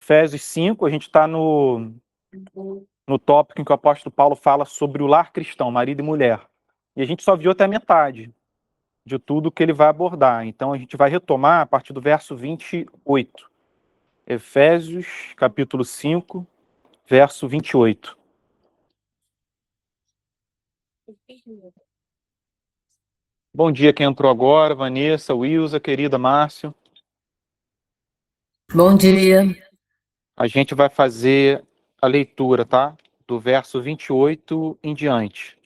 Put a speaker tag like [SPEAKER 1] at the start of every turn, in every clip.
[SPEAKER 1] Efésios 5, a gente está no tópico em que o apóstolo Paulo fala sobre o lar cristão, marido e mulher. E a gente só viu até a metade de tudo que ele vai abordar. Então a gente vai retomar a partir do verso 28. Efésios, capítulo 5, verso 28. Bom dia quem entrou agora, Vanessa, Wilza, querida Márcio.
[SPEAKER 2] Bom dia.
[SPEAKER 1] A gente vai fazer a leitura, tá? Do verso 28 em diante.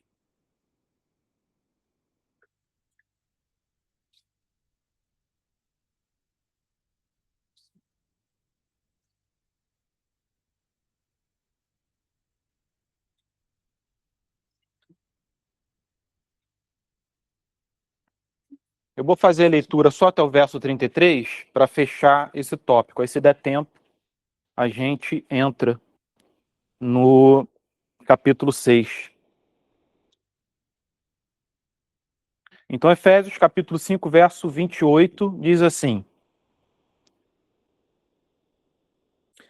[SPEAKER 1] Eu vou fazer a leitura só até o verso 33 para fechar esse tópico. Aí, se der tempo, a gente entra no capítulo 6. Então, Efésios, capítulo 5, verso 28, diz assim: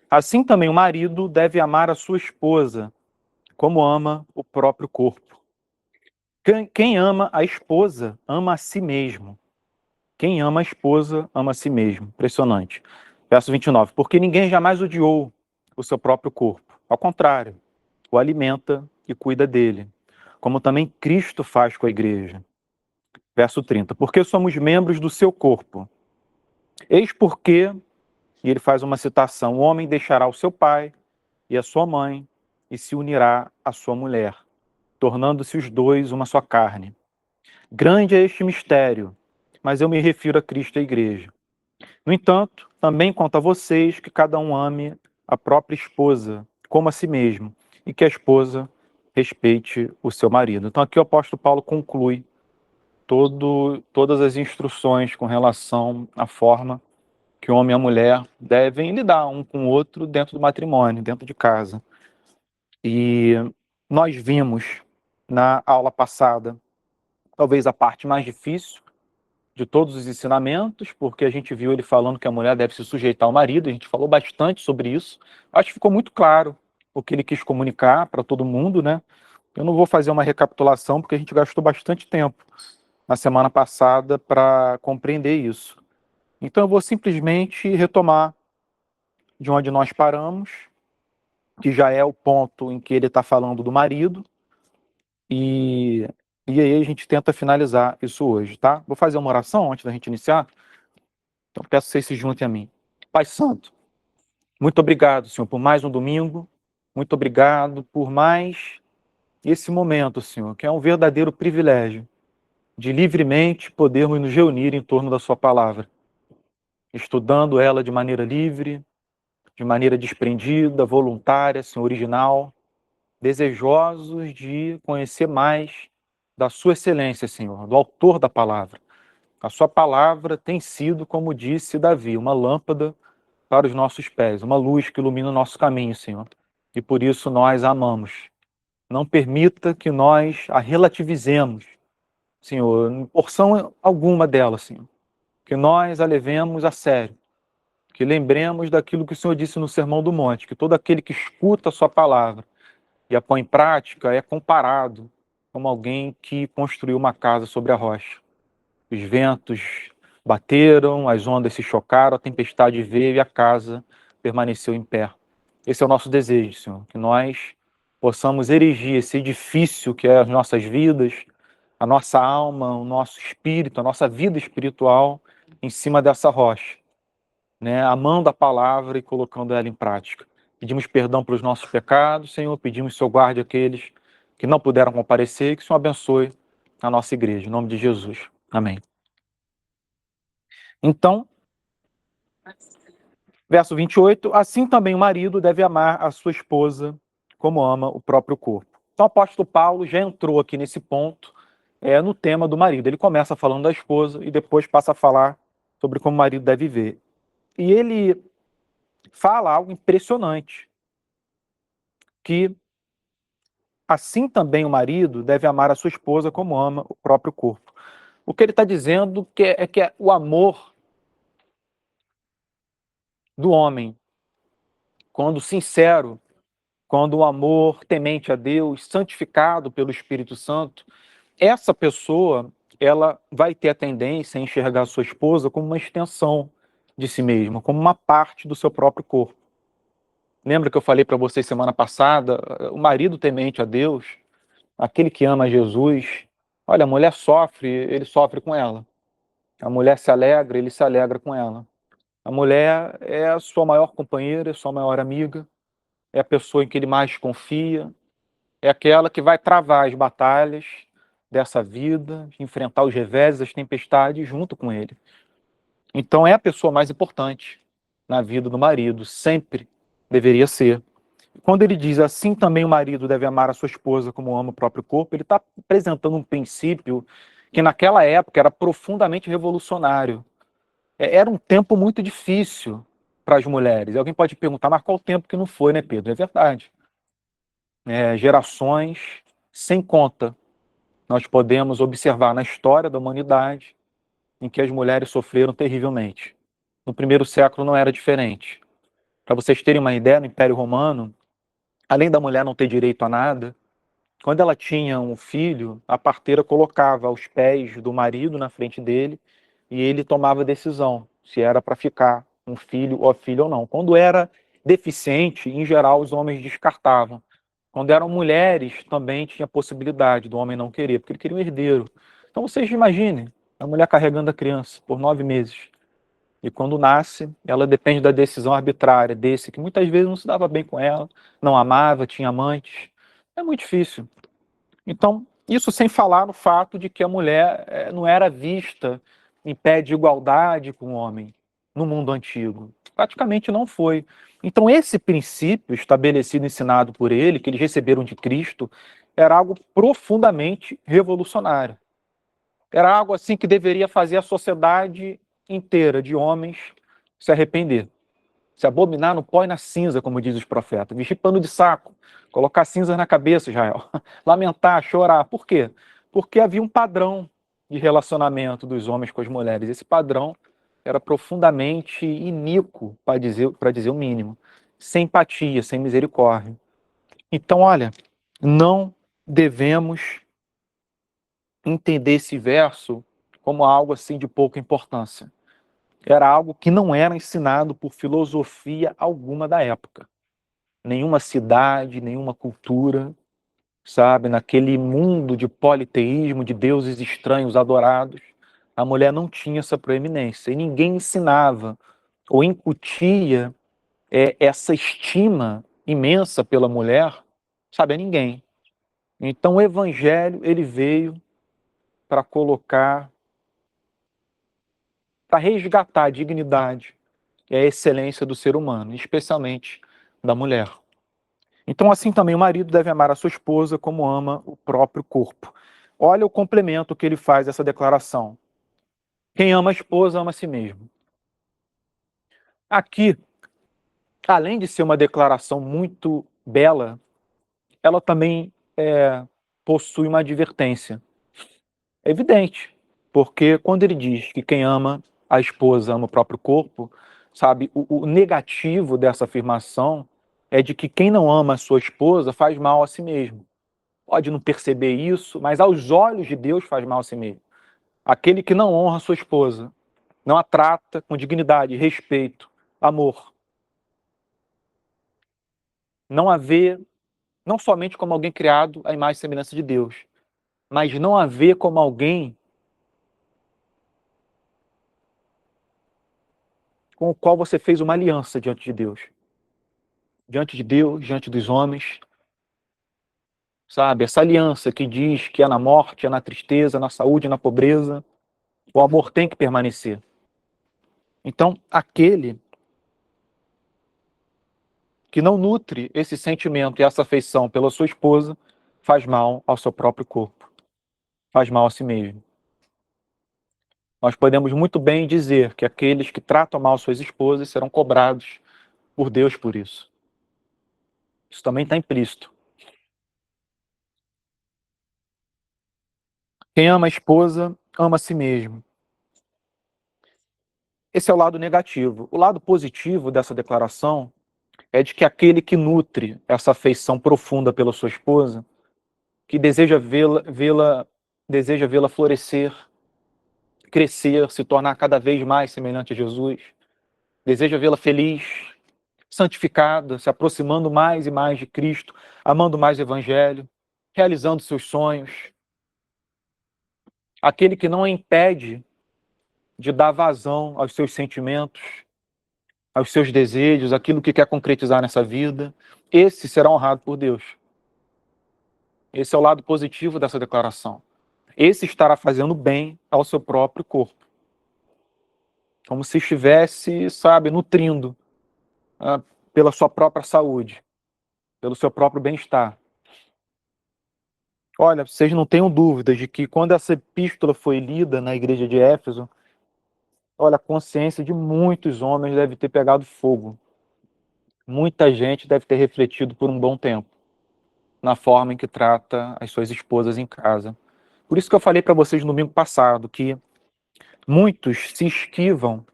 [SPEAKER 1] Assim também o marido deve amar a sua esposa, como ama o próprio corpo. Quem ama a esposa, ama a si mesmo. Quem ama a esposa, ama a si mesmo. Impressionante. Verso 29. Porque ninguém jamais odiou o seu próprio corpo. Ao contrário, o alimenta e cuida dele, como também Cristo faz com a igreja. Verso 30. Porque somos membros do seu corpo. Eis porque, e ele faz uma citação, o homem deixará o seu pai e a sua mãe e se unirá à sua mulher, tornando-se os dois uma só carne. Grande é este mistério, mas eu me refiro a Cristo e à igreja. No entanto, também quanto a vocês, que cada um ame a própria esposa, como a si mesmo, e que a esposa respeite o seu marido. Então aqui o apóstolo Paulo conclui todas as instruções com relação à forma que o homem e a mulher devem lidar um com o outro dentro do matrimônio, dentro de casa. E nós vimos na aula passada, talvez a parte mais difícil de todos os ensinamentos, porque a gente viu ele falando que a mulher deve se sujeitar ao marido, a gente falou bastante sobre isso. Acho que ficou muito claro o que ele quis comunicar para todo mundo, né? Eu não vou fazer uma recapitulação, porque a gente gastou bastante tempo na semana passada para compreender isso. Então eu vou simplesmente retomar de onde nós paramos, que já é o ponto em que ele está falando do marido, e aí a gente tenta finalizar isso hoje, tá? Vou fazer uma oração antes da gente iniciar. Então peço que vocês se juntem a mim. Pai Santo, muito obrigado, Senhor, por mais um domingo. Muito obrigado por mais esse momento, Senhor, que é um verdadeiro privilégio de livremente podermos nos reunir em torno da sua palavra, estudando ela de maneira livre, de maneira desprendida, voluntária, Senhor, original, desejosos de conhecer mais da sua excelência, Senhor, do autor da palavra. A sua palavra tem sido, como disse Davi, uma lâmpada para os nossos pés, uma luz que ilumina o nosso caminho, Senhor. E por isso nós a amamos. Não permita que nós a relativizemos, Senhor, em porção alguma dela, Senhor. Que nós a levemos a sério. Que lembremos daquilo que o Senhor disse no Sermão do Monte, que todo aquele que escuta a sua palavra e a põe em prática é comparado como alguém que construiu uma casa sobre a rocha. Os ventos bateram, as ondas se chocaram, a tempestade veio e a casa permaneceu em pé. Esse é o nosso desejo, Senhor, que nós possamos erigir esse edifício que é as nossas vidas, a nossa alma, o nosso espírito, a nossa vida espiritual em cima dessa rocha, né? Amando a palavra e colocando ela em prática. Pedimos perdão pelos nossos pecados, Senhor, pedimos que o Senhor guarde aqueles que não puderam comparecer, que o Senhor abençoe a nossa igreja, em nome de Jesus. Amém. Então, verso 28, assim também o marido deve amar a sua esposa como ama o próprio corpo. Então o apóstolo Paulo já entrou aqui nesse ponto, no tema do marido. Ele começa falando da esposa e depois passa a falar sobre como o marido deve viver. E ele fala algo impressionante, que assim também o marido deve amar a sua esposa como ama o próprio corpo. O que ele está dizendo é que o amor do homem quando sincero, quando o amor temente a Deus, santificado pelo Espírito Santo, essa pessoa, ela vai ter a tendência a enxergar a sua esposa como uma extensão de si mesma, como uma parte do seu próprio corpo. Lembra que eu falei para vocês semana passada, o marido temente a Deus, aquele que ama Jesus, olha, a mulher sofre, ele sofre com ela. A mulher se alegra, ele se alegra com ela. A mulher é a sua maior companheira, a sua maior amiga, é a pessoa em que ele mais confia, é aquela que vai travar as batalhas dessa vida, enfrentar os reveses, as tempestades junto com ele. Então é a pessoa mais importante na vida do marido, sempre deveria ser. Quando ele diz assim também o marido deve amar a sua esposa como ama o próprio corpo, ele está apresentando um princípio que naquela época era profundamente revolucionário. Era um tempo muito difícil para as mulheres. Alguém pode perguntar, mas qual o tempo que não foi, né, Pedro? É verdade. Gerações sem conta. Nós podemos observar na história da humanidade em que as mulheres sofreram terrivelmente. No primeiro século não era diferente. Para vocês terem uma ideia, no Império Romano, além da mulher não ter direito a nada, quando ela tinha um filho, a parteira colocava os pés do marido na frente dele e ele tomava a decisão se era para ficar um filho ou filha ou não. Quando era deficiente, em geral, os homens descartavam. Quando eram mulheres, também tinha possibilidade do homem não querer, porque ele queria um herdeiro. Então vocês imaginem, a mulher carregando a criança por 9 meses. E quando nasce, ela depende da decisão arbitrária desse, que muitas vezes não se dava bem com ela, não amava, tinha amantes. É muito difícil. Então, isso sem falar no fato de que a mulher não era vista em pé de igualdade com o homem no mundo antigo. Praticamente não foi. Então, esse princípio estabelecido e ensinado por ele, que eles receberam de Cristo, era algo profundamente revolucionário. Era algo assim que deveria fazer a sociedade inteira de homens se arrepender. Se abominar no pó e na cinza, como diz os profetas. Vestir pano de saco, colocar cinzas na cabeça, Israel. Lamentar, chorar. Por quê? Porque havia um padrão de relacionamento dos homens com as mulheres. Esse padrão era profundamente iníquo, para dizer o mínimo. Sem empatia, sem misericórdia. Então, olha, não devemos entender esse verso como algo assim de pouca importância. Era algo que não era ensinado por filosofia alguma da época. Nenhuma cidade, nenhuma cultura, sabe? Naquele mundo de politeísmo, de deuses estranhos adorados, a mulher não tinha essa proeminência. E ninguém ensinava ou incutia essa estima imensa pela mulher, sabe? A ninguém. Então o evangelho, ele veio para colocar, para resgatar a dignidade e a excelência do ser humano, especialmente da mulher. Então, assim também o marido deve amar a sua esposa como ama o próprio corpo. Olha o complemento que ele faz essa declaração. Quem ama a esposa ama a si mesmo. Aqui, além de ser uma declaração muito bela, ela também possui uma advertência. É evidente, porque quando ele diz que quem ama a esposa ama o próprio corpo, sabe, o negativo dessa afirmação é de que quem não ama a sua esposa faz mal a si mesmo. Pode não perceber isso, mas aos olhos de Deus faz mal a si mesmo. Aquele que não honra a sua esposa, não a trata com dignidade, respeito, amor, não a vê não somente como alguém criado à imagem e semelhança de Deus, mas não a vê como alguém com o qual você fez uma aliança diante de Deus. Diante de Deus, diante dos homens, sabe? Essa aliança que diz que é na morte, é na tristeza, na saúde, na pobreza, o amor tem que permanecer. Então, aquele que não nutre esse sentimento e essa afeição pela sua esposa faz mal ao seu próprio corpo, faz mal a si mesmo. Nós podemos muito bem dizer que aqueles que tratam mal suas esposas serão cobrados por Deus por isso. Isso também está implícito. Quem ama a esposa, ama a si mesmo. Esse é o lado negativo. O lado positivo dessa declaração é de que aquele que nutre essa afeição profunda pela sua esposa, que deseja vê-la florescer, crescer, se tornar cada vez mais semelhante a Jesus, deseja vê-la feliz, santificada, se aproximando mais e mais de Cristo, amando mais o Evangelho, realizando seus sonhos. Aquele que não a impede de dar vazão aos seus sentimentos, aos seus desejos, aquilo que quer concretizar nessa vida, esse será honrado por Deus. Esse é o lado positivo dessa declaração. Esse estará fazendo bem ao seu próprio corpo. Como se estivesse, sabe, nutrindo pela sua própria saúde, pelo seu próprio bem-estar. Olha, vocês não tenham dúvidas de que quando essa epístola foi lida na igreja de Éfeso, olha, a consciência de muitos homens deve ter pegado fogo. Muita gente deve ter refletido por um bom tempo na forma em que trata as suas esposas em casa. Por isso que eu falei para vocês no domingo passado que muitos se esquivam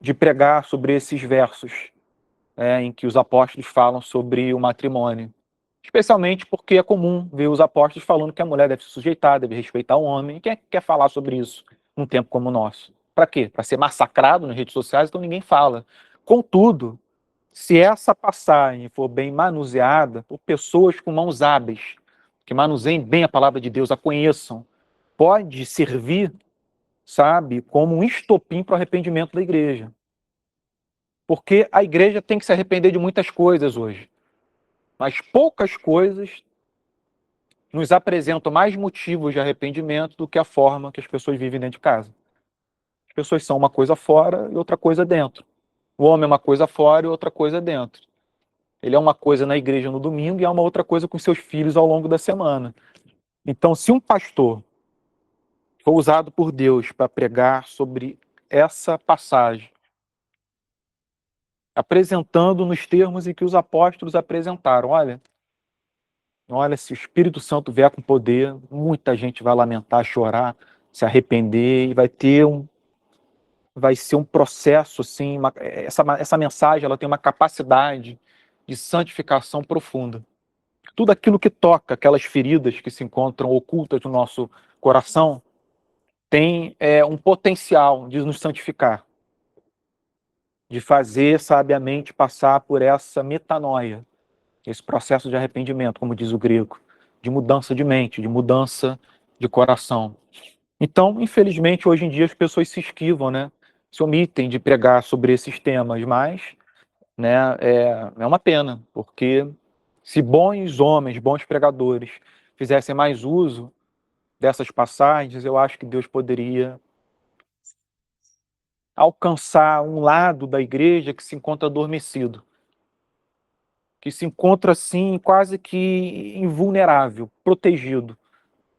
[SPEAKER 1] de pregar sobre esses versos em que os apóstolos falam sobre o matrimônio. Especialmente porque é comum ver os apóstolos falando que a mulher deve se sujeitar, deve respeitar o homem. E quem é que quer falar sobre isso num tempo como o nosso? Para quê? Para ser massacrado nas redes sociais, então ninguém fala. Contudo, se essa passagem for bem manuseada por pessoas com mãos hábeis, que manuseiem bem a palavra de Deus, a conheçam, pode servir, sabe, como um estopim para o arrependimento da igreja. Porque a igreja tem que se arrepender de muitas coisas hoje. Mas poucas coisas nos apresentam mais motivos de arrependimento do que a forma que as pessoas vivem dentro de casa. As pessoas são uma coisa fora e outra coisa dentro. O homem é uma coisa fora e outra coisa dentro. Ele é uma coisa na igreja no domingo e é uma outra coisa com seus filhos ao longo da semana. Então, se um pastor for usado por Deus para pregar sobre essa passagem, apresentando nos termos em que os apóstolos apresentaram, olha, se o Espírito Santo vier com poder, muita gente vai lamentar, chorar, se arrepender e vai ser um processo assim, essa mensagem ela tem uma capacidade de santificação profunda. Tudo aquilo que toca aquelas feridas que se encontram ocultas no nosso coração tem um potencial de nos santificar, de fazer sabiamente passar por essa metanoia, esse processo de arrependimento, como diz o grego, de mudança de mente, de mudança de coração. Então, infelizmente, hoje em dia as pessoas se esquivam, né? Se omitem de pregar sobre esses temas, mas né, é uma pena, porque se bons homens, bons pregadores, fizessem mais uso dessas passagens, eu acho que Deus poderia alcançar um lado da igreja que se encontra adormecido, que se encontra assim quase que invulnerável, protegido,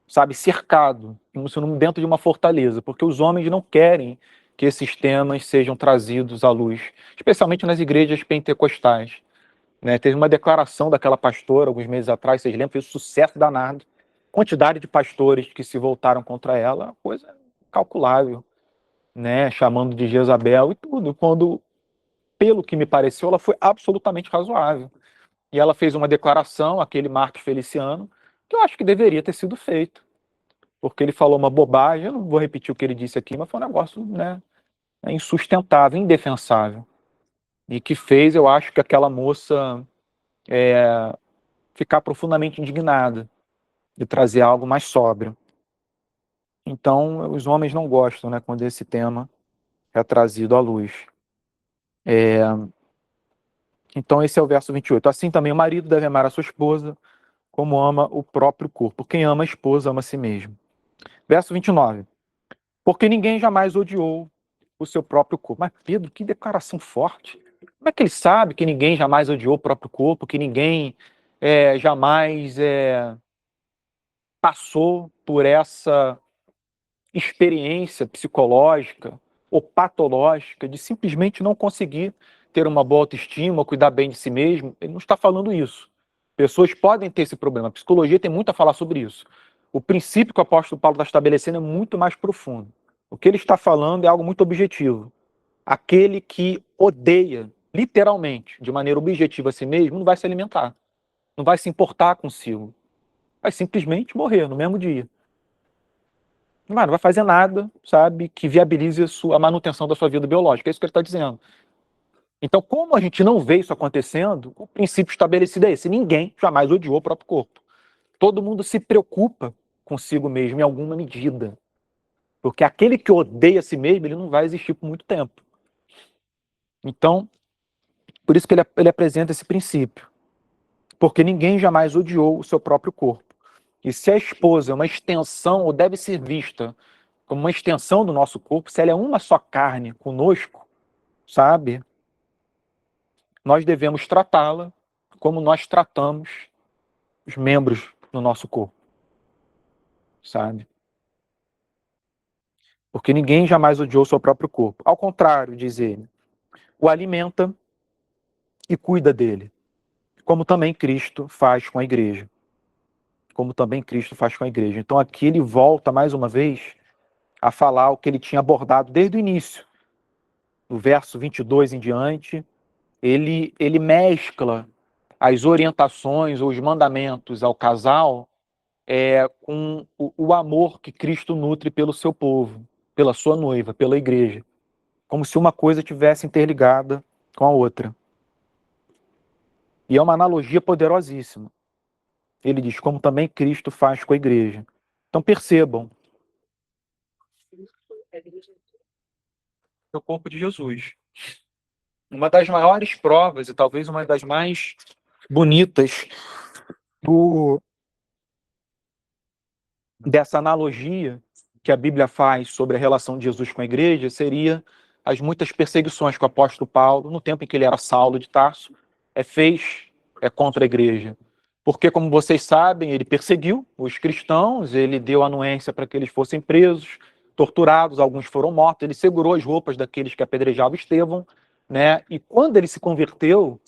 [SPEAKER 1] sabe, cercado, como se dentro de uma fortaleza, porque os homens não querem que esses temas sejam trazidos à luz, especialmente nas igrejas pentecostais. Né? Teve uma declaração daquela pastora alguns meses atrás, vocês lembram, fez um sucesso danado. Quantidade de pastores que se voltaram contra ela, coisa calculável, né? Chamando de Jezabel e tudo, quando, pelo que me pareceu, ela foi absolutamente razoável. E ela fez uma declaração, aquele Marcos Feliciano, que eu acho que deveria ter sido feito, porque ele falou uma bobagem, eu não vou repetir o que ele disse aqui, mas foi um negócio, né, insustentável, indefensável, e que fez, eu acho, que aquela moça ficar profundamente indignada de trazer algo mais sóbrio. Então, os homens não gostam, né, quando esse tema é trazido à luz. Então, esse é o verso 28. Assim também o marido deve amar a sua esposa como ama o próprio corpo. Quem ama a esposa ama a si mesmo. Verso 29. Porque ninguém jamais odiou o seu próprio corpo. Mas, Pedro, que declaração forte. Como é que ele sabe que ninguém jamais odiou o próprio corpo, que ninguém jamais passou por essa experiência psicológica ou patológica de simplesmente não conseguir ter uma boa autoestima, cuidar bem de si mesmo? Ele não está falando isso. Pessoas podem ter esse problema. A psicologia tem muito a falar sobre isso. O princípio que o apóstolo Paulo está estabelecendo é muito mais profundo. O que ele está falando é algo muito objetivo. Aquele que odeia literalmente, de maneira objetiva a si mesmo, não vai se alimentar, não vai se importar consigo. Vai simplesmente morrer no mesmo dia. Não vai fazer nada, sabe, que viabilize a manutenção da sua vida biológica. É isso que ele está dizendo. Então, como a gente não vê isso acontecendo, o princípio estabelecido é esse: ninguém jamais odiou o próprio corpo. Todo mundo se preocupa consigo mesmo em alguma medida. Porque aquele que odeia a si mesmo, ele não vai existir por muito tempo. Então, por isso que ele apresenta esse princípio. Porque ninguém jamais odiou o seu próprio corpo. E se a esposa é uma extensão, ou deve ser vista como uma extensão do nosso corpo, se ela é uma só carne conosco, sabe? Nós devemos tratá-la como nós tratamos os membros do nosso corpo, sabe? Porque ninguém jamais odiou o seu próprio corpo. Ao contrário, diz ele, o alimenta e cuida dele, como também Cristo faz com a igreja. Como também Cristo faz com a igreja. Então aqui ele volta mais uma vez a falar o que ele tinha abordado desde o início. No verso 22 em diante, ele mescla as orientações ou os mandamentos ao casal com o amor que Cristo nutre pelo seu povo, pela sua noiva, pela igreja. Como se uma coisa tivesse interligada com a outra. E é uma analogia poderosíssima. Ele diz, como também Cristo faz com a igreja. Então percebam, é o corpo de Jesus. Uma das maiores provas, e talvez uma das mais bonitas, dessa analogia que a Bíblia faz sobre a relação de Jesus com a igreja, seria as muitas perseguições que o apóstolo Paulo, no tempo em que ele era Saulo de Tarso, fez contra a igreja. Porque, como vocês sabem, ele perseguiu os cristãos, ele deu anuência para que eles fossem presos, torturados, alguns foram mortos, ele segurou as roupas daqueles que apedrejavam Estevão, né? E quando ele se converteu,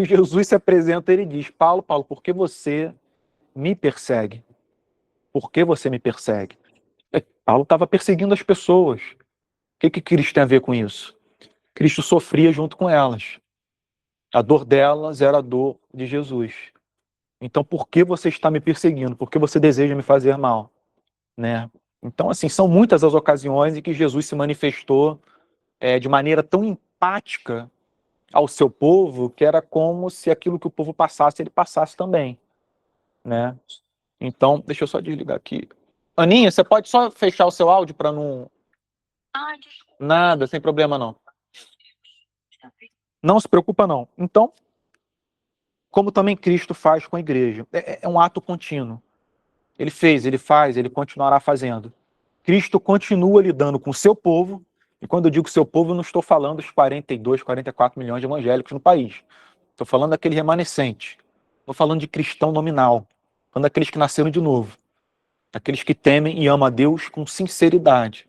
[SPEAKER 1] Jesus se apresenta e ele diz, Paulo, por que você me persegue? Por que você me persegue? Paulo estava perseguindo as pessoas. O que Cristo tem a ver com isso? Cristo sofria junto com elas. A dor delas era a dor de Jesus. Então, por que você está me perseguindo? Por que você deseja me fazer mal? Né? Então, assim, são muitas as ocasiões em que Jesus se manifestou de maneira tão empática ao seu povo, que era como se aquilo que o povo passasse, ele passasse também. Né? Então, deixa eu só desligar aqui. Aninha, você pode só fechar o seu áudio para não... Nada, sem problema não. Não se preocupa não. Então, como também Cristo faz com a igreja. É um ato contínuo. Ele fez, ele faz, ele continuará fazendo. Cristo continua lidando com o seu povo, e quando eu digo seu povo, eu não estou falando dos 42, 44 milhões de evangélicos no país. Estou falando daquele remanescente. Estou falando de cristão nominal. Estou falando daqueles que nasceram de novo. Daqueles que temem e amam a Deus com sinceridade.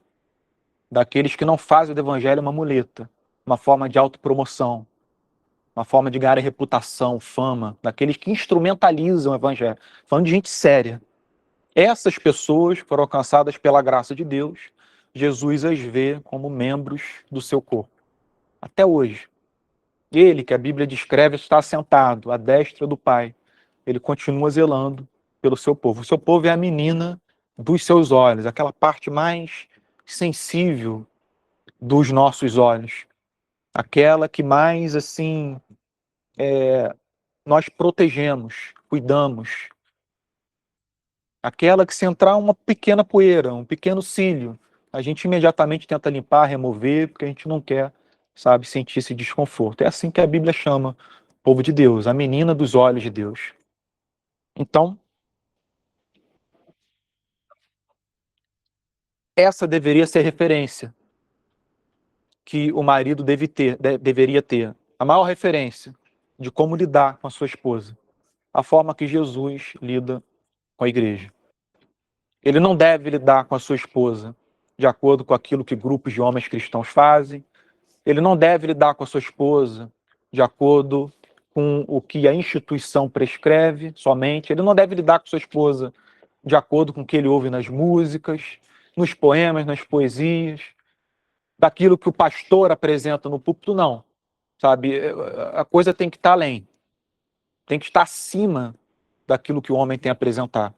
[SPEAKER 1] Daqueles que não fazem do evangelho uma muleta, uma forma de autopromoção, uma forma de ganhar reputação, fama, daqueles que instrumentalizam o evangelho. Falando de gente séria. Essas pessoas foram alcançadas pela graça de Deus. Jesus as vê como membros do seu corpo. Até hoje. Ele, que a Bíblia descreve, está sentado à destra do Pai. Ele continua zelando pelo seu povo. O seu povo é a menina dos seus olhos, aquela parte mais sensível dos nossos olhos. Aquela que mais, assim, nós protegemos, cuidamos. Aquela que se entrar uma pequena poeira, um pequeno cílio, a gente imediatamente tenta limpar, remover, porque a gente não quer, sabe, sentir esse desconforto. É assim que a Bíblia chama o povo de Deus, a menina dos olhos de Deus. Então, essa deveria ser a referência que o marido deveria ter. A maior referência de como lidar com a sua esposa. A forma que Jesus lida com a igreja. Ele não deve lidar com a sua esposa de acordo com aquilo que grupos de homens cristãos fazem. Ele não deve lidar com a sua esposa de acordo com o que a instituição prescreve somente. Ele não deve lidar com a sua esposa de acordo com o que ele ouve nas músicas, nos poemas, nas poesias, daquilo que o pastor apresenta no púlpito, não. sabe? A coisa tem que estar além, tem que estar acima daquilo que o homem tem a apresentar.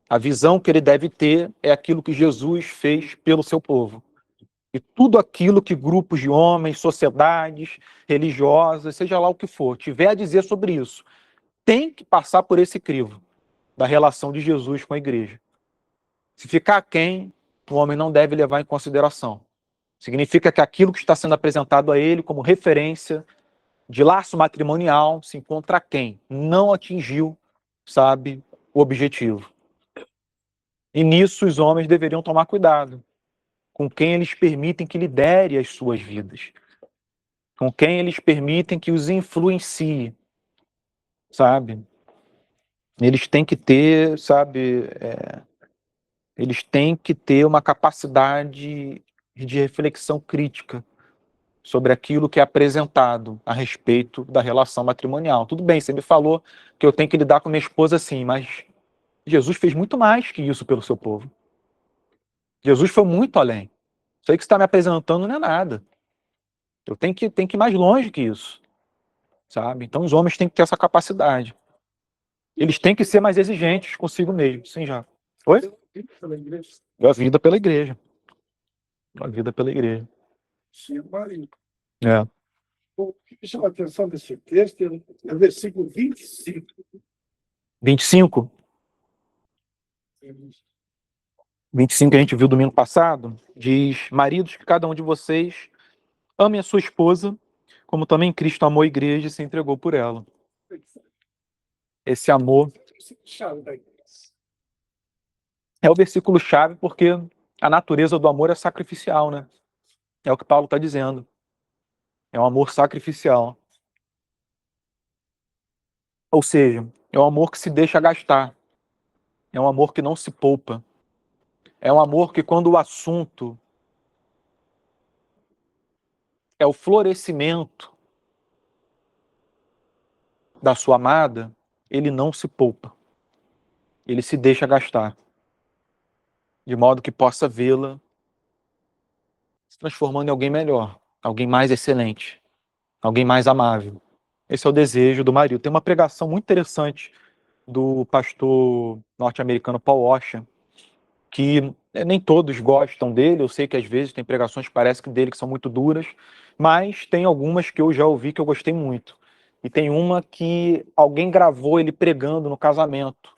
[SPEAKER 1] A visão que ele deve ter é aquilo que Jesus fez pelo seu povo. E tudo aquilo que grupos de homens, sociedades religiosas, seja lá o que for, tiver a dizer sobre isso, tem que passar por esse crivo da relação de Jesus com a igreja. Se ficar aquém, o homem não deve levar em consideração. Significa que aquilo que está sendo apresentado a ele como referência de laço matrimonial se encontra aquém, não atingiu, sabe, o objetivo. E nisso os homens deveriam tomar cuidado com quem eles permitem que lidere as suas vidas, com quem eles permitem que os influencie, sabe? Eles têm que ter, sabe, eles têm que ter uma capacidade de reflexão crítica sobre aquilo que é apresentado a respeito da relação matrimonial. Tudo bem, você me falou que eu tenho que lidar com minha esposa assim, mas Jesus fez muito mais que isso pelo seu povo. Jesus foi muito além. Isso aí que você está me apresentando não é nada. Eu tenho que ir mais longe que isso, sabe? Então os homens têm que ter essa capacidade. Eles têm que ser mais exigentes consigo mesmo. Sim, já. Oi? A vida pela igreja. A vida pela igreja.
[SPEAKER 2] Sim, Maria.
[SPEAKER 1] É.
[SPEAKER 2] O que chama a atenção desse texto é o versículo 25.
[SPEAKER 1] 25? 25 que a gente viu domingo passado, diz: maridos, que cada um de vocês ame a sua esposa, como também Cristo amou a igreja e se entregou por ela. Esse amor é o versículo-chave porque a natureza do amor é sacrificial, né? É o que Paulo está dizendo. É um amor sacrificial. Ou seja, é um amor que se deixa gastar. É um amor que não se poupa. É um amor que, quando o assunto é o florescimento da sua amada, ele não se poupa. Ele se deixa gastar, de modo que possa vê-la se transformando em alguém melhor, alguém mais excelente, alguém mais amável. Esse é o desejo do marido. Tem uma pregação muito interessante do pastor norte-americano Paul Washer, que nem todos gostam dele. Eu sei que às vezes tem pregações que parece que dele que são muito duras, mas tem algumas que eu já ouvi que eu gostei muito. E tem uma que alguém gravou ele pregando no casamento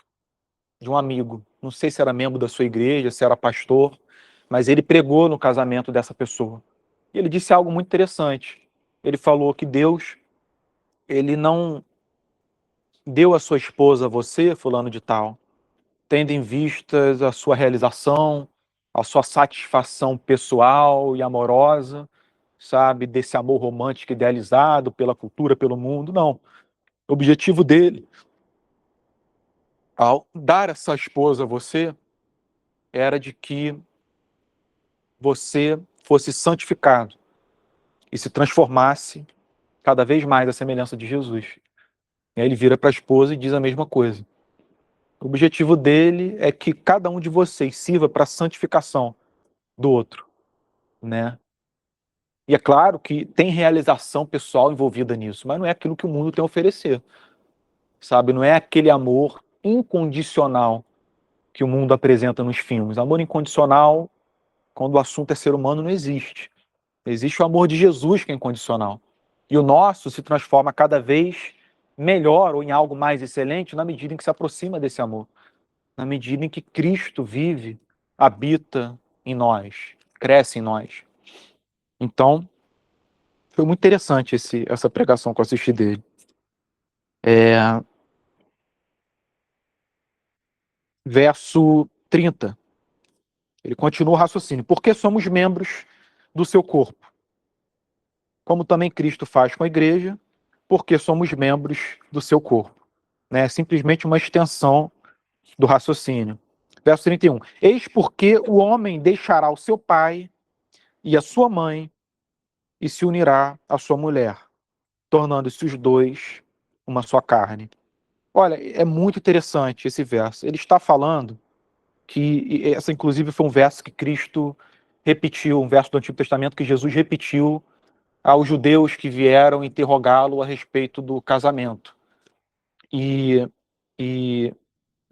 [SPEAKER 1] de um amigo. Não sei se era membro da sua igreja, se era pastor, mas ele pregou no casamento dessa pessoa. E ele disse algo muito interessante. Ele falou que Deus, ele não deu a sua esposa a você, fulano de tal, tendo em vistas a sua realização, a sua satisfação pessoal e amorosa, sabe, desse amor romântico idealizado pela cultura, pelo mundo. Não. O objetivo dele, ao dar essa esposa a você, era de que você fosse santificado e se transformasse cada vez mais à semelhança de Jesus. E aí ele vira para a esposa e diz a mesma coisa. O objetivo dele é que cada um de vocês sirva para a santificação do outro, né? E é claro que tem realização pessoal envolvida nisso, mas não é aquilo que o mundo tem a oferecer, sabe? Não é aquele amor incondicional que o mundo apresenta nos filmes. Amor incondicional, quando o assunto é ser humano, não existe. Existe o amor de Jesus que é incondicional. E o nosso se transforma cada vez melhor ou em algo mais excelente na medida em que se aproxima desse amor. Na medida em que Cristo vive, habita em nós, cresce em nós. Então, foi muito interessante essa pregação que eu assisti dele. Verso 30. Ele continua o raciocínio. Porque somos membros do seu corpo, como também Cristo faz com a igreja, porque somos membros do seu corpo. É simplesmente uma extensão do raciocínio. Verso 31. Eis porque o homem deixará o seu pai e a sua mãe e se unirá à sua mulher, tornando-se os dois uma só carne. Olha, é muito interessante esse verso. Ele está falando que, essa inclusive foi um verso que Cristo repetiu, um verso do Antigo Testamento que Jesus repetiu aos judeus que vieram interrogá-lo a respeito do casamento. E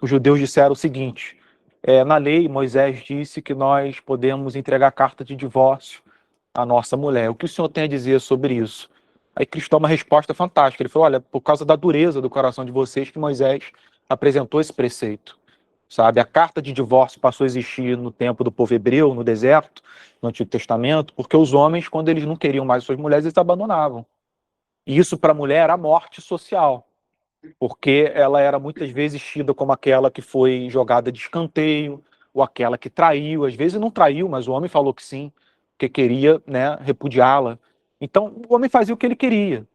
[SPEAKER 1] os judeus disseram o seguinte: na lei, Moisés disse que nós podemos entregar carta de divórcio à nossa mulher. O que o senhor tem a dizer sobre isso? Aí Cristo dá uma resposta fantástica. Ele falou: olha, por causa da dureza do coração de vocês que Moisés apresentou esse preceito. Sabe, a carta de divórcio passou a existir no tempo do povo hebreu, no deserto, no Antigo Testamento, porque os homens, quando eles não queriam mais suas mulheres, eles abandonavam. E isso para a mulher era a morte social, porque ela era muitas vezes tida como aquela que foi jogada de escanteio, ou aquela que traiu. Às vezes não traiu, mas o homem falou que sim, que queria, né, repudiá-la. Então o homem fazia o que ele queria.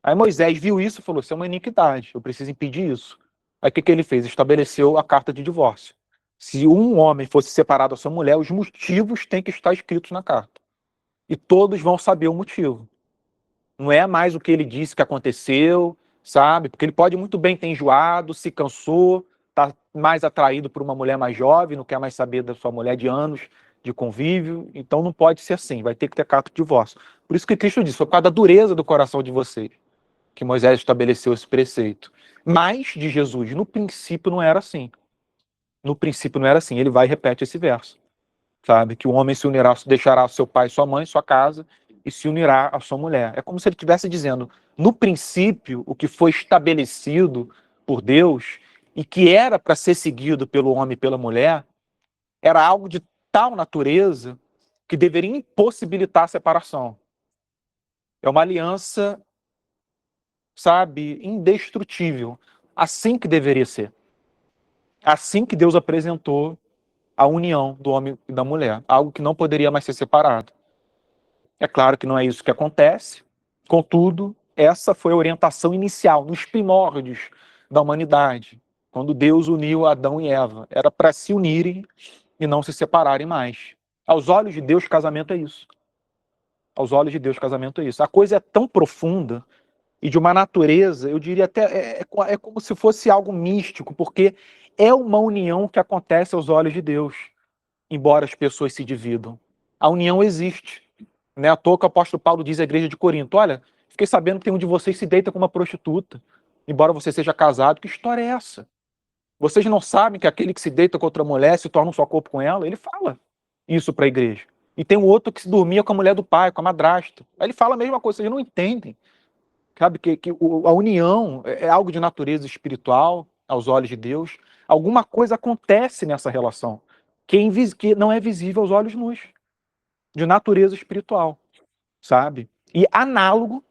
[SPEAKER 1] Aí Moisés viu isso e falou: isso é uma iniquidade, eu preciso impedir isso. Aí o que ele fez? Estabeleceu a carta de divórcio. Se um homem fosse separado da sua mulher, os motivos têm que estar escritos na carta. E todos vão saber o motivo. Não é mais o que ele disse que aconteceu, sabe? Porque ele pode muito bem ter enjoado, se cansou, tá mais atraído por uma mulher mais jovem, não quer mais saber da sua mulher de anos de convívio. Então não pode ser assim, vai ter que ter carta de divórcio. Por isso que Cristo disse: foi por causa da dureza do coração de vocês que Moisés estabeleceu esse preceito. Mas de Jesus, no princípio não era assim. No princípio não era assim. Ele vai e repete esse verso, sabe? Que o homem se unirá, deixará seu pai, sua mãe, sua casa e se unirá à sua mulher. É como se ele estivesse dizendo: no princípio, o que foi estabelecido por Deus e que era para ser seguido pelo homem e pela mulher era algo de tal natureza que deveria impossibilitar a separação. É uma aliança, sabe, indestrutível. Assim que deveria ser. Assim que Deus apresentou a união do homem e da mulher, algo que não poderia mais ser separado. É claro que não é isso que acontece, contudo, essa foi a orientação inicial, nos primórdios da humanidade, quando Deus uniu Adão e Eva. Era para se unirem e não se separarem mais. Aos olhos de Deus, casamento é isso. Aos olhos de Deus, casamento é isso. A coisa é tão profunda e de uma natureza, eu diria até, é como se fosse algo místico, porque é uma união que acontece aos olhos de Deus, embora as pessoas se dividam. A união existe. Não é à toa que o apóstolo Paulo diz à igreja de Corinto: olha, fiquei sabendo que um de vocês se deita com uma prostituta, embora você seja casado. Que história é essa? Vocês não sabem que aquele que se deita com outra mulher se torna um só corpo com ela? Ele fala isso para a igreja. E tem um outro que se dormia com a mulher do pai, com a madrasta. Aí ele fala a mesma coisa, vocês não entendem. Sabe que a união é algo de natureza espiritual aos olhos de Deus. Alguma coisa acontece nessa relação que não é visível aos olhos nus, de natureza espiritual, sabe? E análogo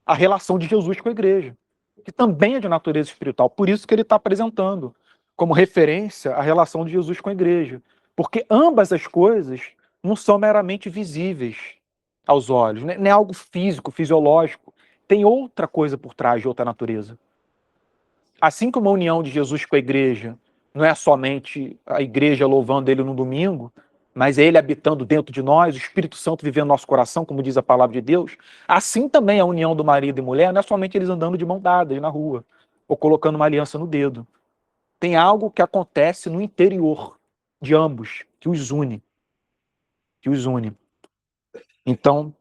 [SPEAKER 1] à relação de Jesus com a igreja, que também é de natureza espiritual. Por isso que ele está apresentando como referência a relação de Jesus com a igreja. Porque ambas as coisas não são meramente visíveis aos olhos, não é algo físico, fisiológico. Tem outra coisa por trás, de outra natureza. Assim como a união de Jesus com a igreja não é somente a igreja louvando ele no domingo, mas é ele habitando dentro de nós, o Espírito Santo vivendo no nosso coração, como diz a palavra de Deus, assim também a união do marido e mulher não é somente eles andando de mão dadas na rua, ou colocando uma aliança no dedo. Tem algo que acontece no interior de ambos, que os une. Que os une. Então,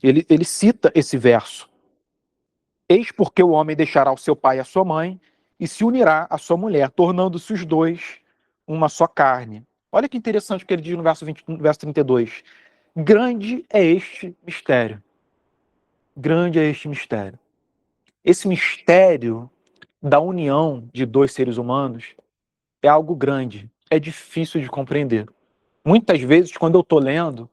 [SPEAKER 1] ele cita esse verso: eis porque o homem deixará o seu pai e a sua mãe e se unirá à sua mulher, tornando-se os dois uma só carne. Olha que interessante o que ele diz no verso 32. Grande é este mistério. Grande é este mistério. Esse mistério da união de dois seres humanos é algo grande, é difícil de compreender. Muitas vezes, quando eu estou lendo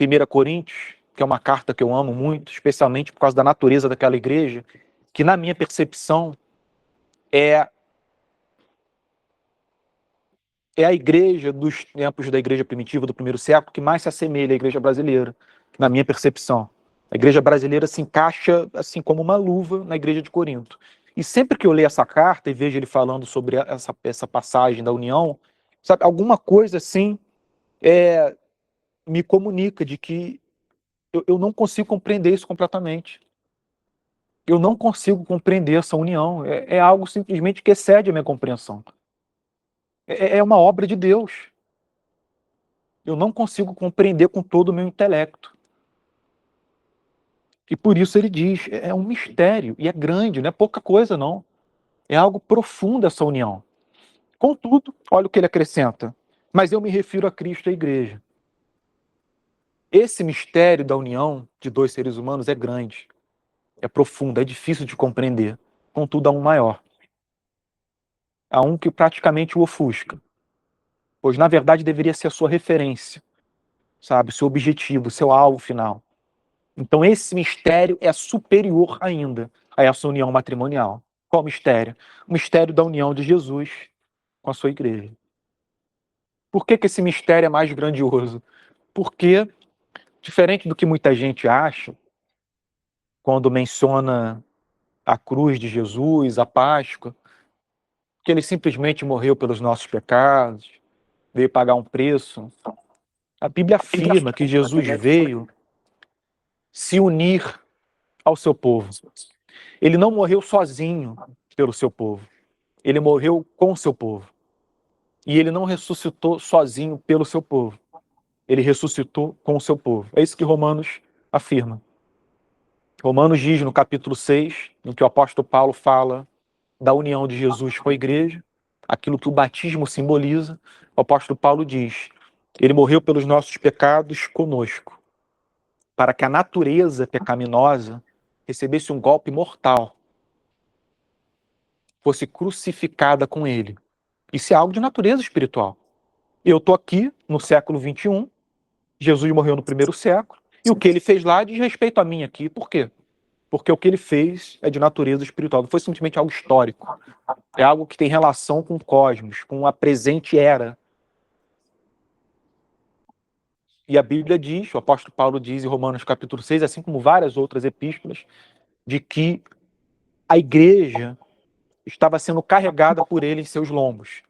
[SPEAKER 1] 1 Coríntios, que é uma carta que eu amo muito, especialmente por causa da natureza daquela igreja, que na minha percepção é a igreja dos tempos da igreja primitiva do primeiro século que mais se assemelha à igreja brasileira, na minha percepção. A igreja brasileira se encaixa assim como uma luva na igreja de Corinto. E sempre que eu leio essa carta e vejo ele falando sobre essa passagem da união, sabe, alguma coisa assim me comunica de que eu não consigo compreender isso completamente. Eu não consigo compreender essa união. É algo simplesmente que excede a minha compreensão. É uma obra de Deus. Eu não consigo compreender com todo o meu intelecto. E por isso ele diz, é um mistério, e é grande, não é pouca coisa não. É algo profundo essa união. Contudo, olha o que ele acrescenta, mas eu me refiro a Cristo e à igreja. Esse mistério da união de dois seres humanos é grande, é profundo, é difícil de compreender. Contudo, há um maior. Há um que praticamente o ofusca, pois na verdade deveria ser a sua referência, sabe, o seu objetivo, o seu alvo final. Então esse mistério é superior ainda a essa união matrimonial. Qual mistério? O mistério da união de Jesus com a sua igreja. Por que esse mistério é mais grandioso? Porque, diferente do que muita gente acha, quando menciona a cruz de Jesus, a Páscoa, que ele simplesmente morreu pelos nossos pecados, veio pagar um preço. A Bíblia afirma que Jesus veio se unir ao seu povo. Ele não morreu sozinho pelo seu povo. Ele morreu com o seu povo. E ele não ressuscitou sozinho pelo seu povo. Ele ressuscitou com o seu povo. É isso que Romanos afirma. Romanos diz no capítulo 6, no que o apóstolo Paulo fala da união de Jesus com a igreja, aquilo que o batismo simboliza, o apóstolo Paulo diz, ele morreu pelos nossos pecados conosco, para que a natureza pecaminosa recebesse um golpe mortal, fosse crucificada com ele. Isso é algo de natureza espiritual. Eu estou aqui no século 21, Jesus morreu no primeiro século, e o que ele fez lá diz respeito a mim aqui. Por quê? Porque o que ele fez é de natureza espiritual, não foi simplesmente algo histórico. É algo que tem relação com o cosmos, com a presente era. E a Bíblia diz, o apóstolo Paulo diz em Romanos capítulo 6, assim como várias outras epístolas, de que a igreja estava sendo carregada por ele em seus lombos.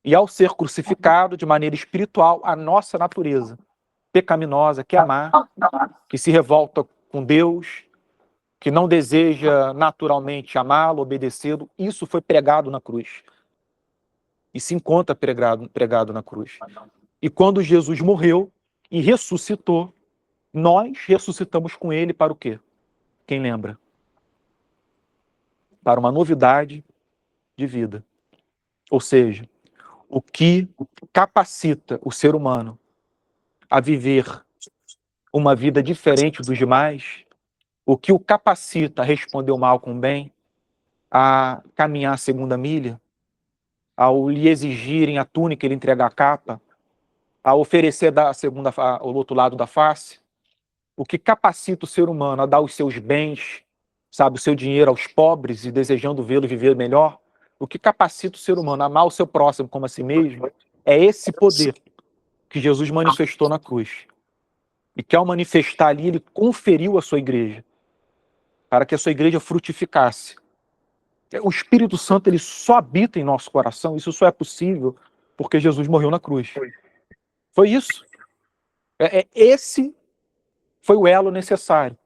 [SPEAKER 1] E ao ser crucificado de maneira espiritual, a nossa natureza pecaminosa, que é má, que se revolta com Deus, que não deseja naturalmente amá-lo, obedecê-lo, isso foi pregado na cruz. E se encontra pregado na cruz. E quando Jesus morreu e ressuscitou, nós ressuscitamos com ele para o quê? Quem lembra? Para uma novidade de vida. Ou seja, o que capacita o ser humano a viver uma vida diferente dos demais, o que o capacita a responder o mal com o bem, a caminhar a segunda milha, ao lhe exigirem a túnica, ele entregar a capa, a oferecer o outro lado da face, o que capacita o ser humano a dar os seus bens, sabe, o seu dinheiro aos pobres e desejando vê-los viver melhor, o que capacita o ser humano a amar o seu próximo como a si mesmo, é esse poder que Jesus manifestou na cruz. E que ao manifestar ali, ele conferiu à sua igreja, para que a sua igreja frutificasse. O Espírito Santo, ele só habita em nosso coração, isso só é possível porque Jesus morreu na cruz. Foi isso. Esse foi o elo necessário.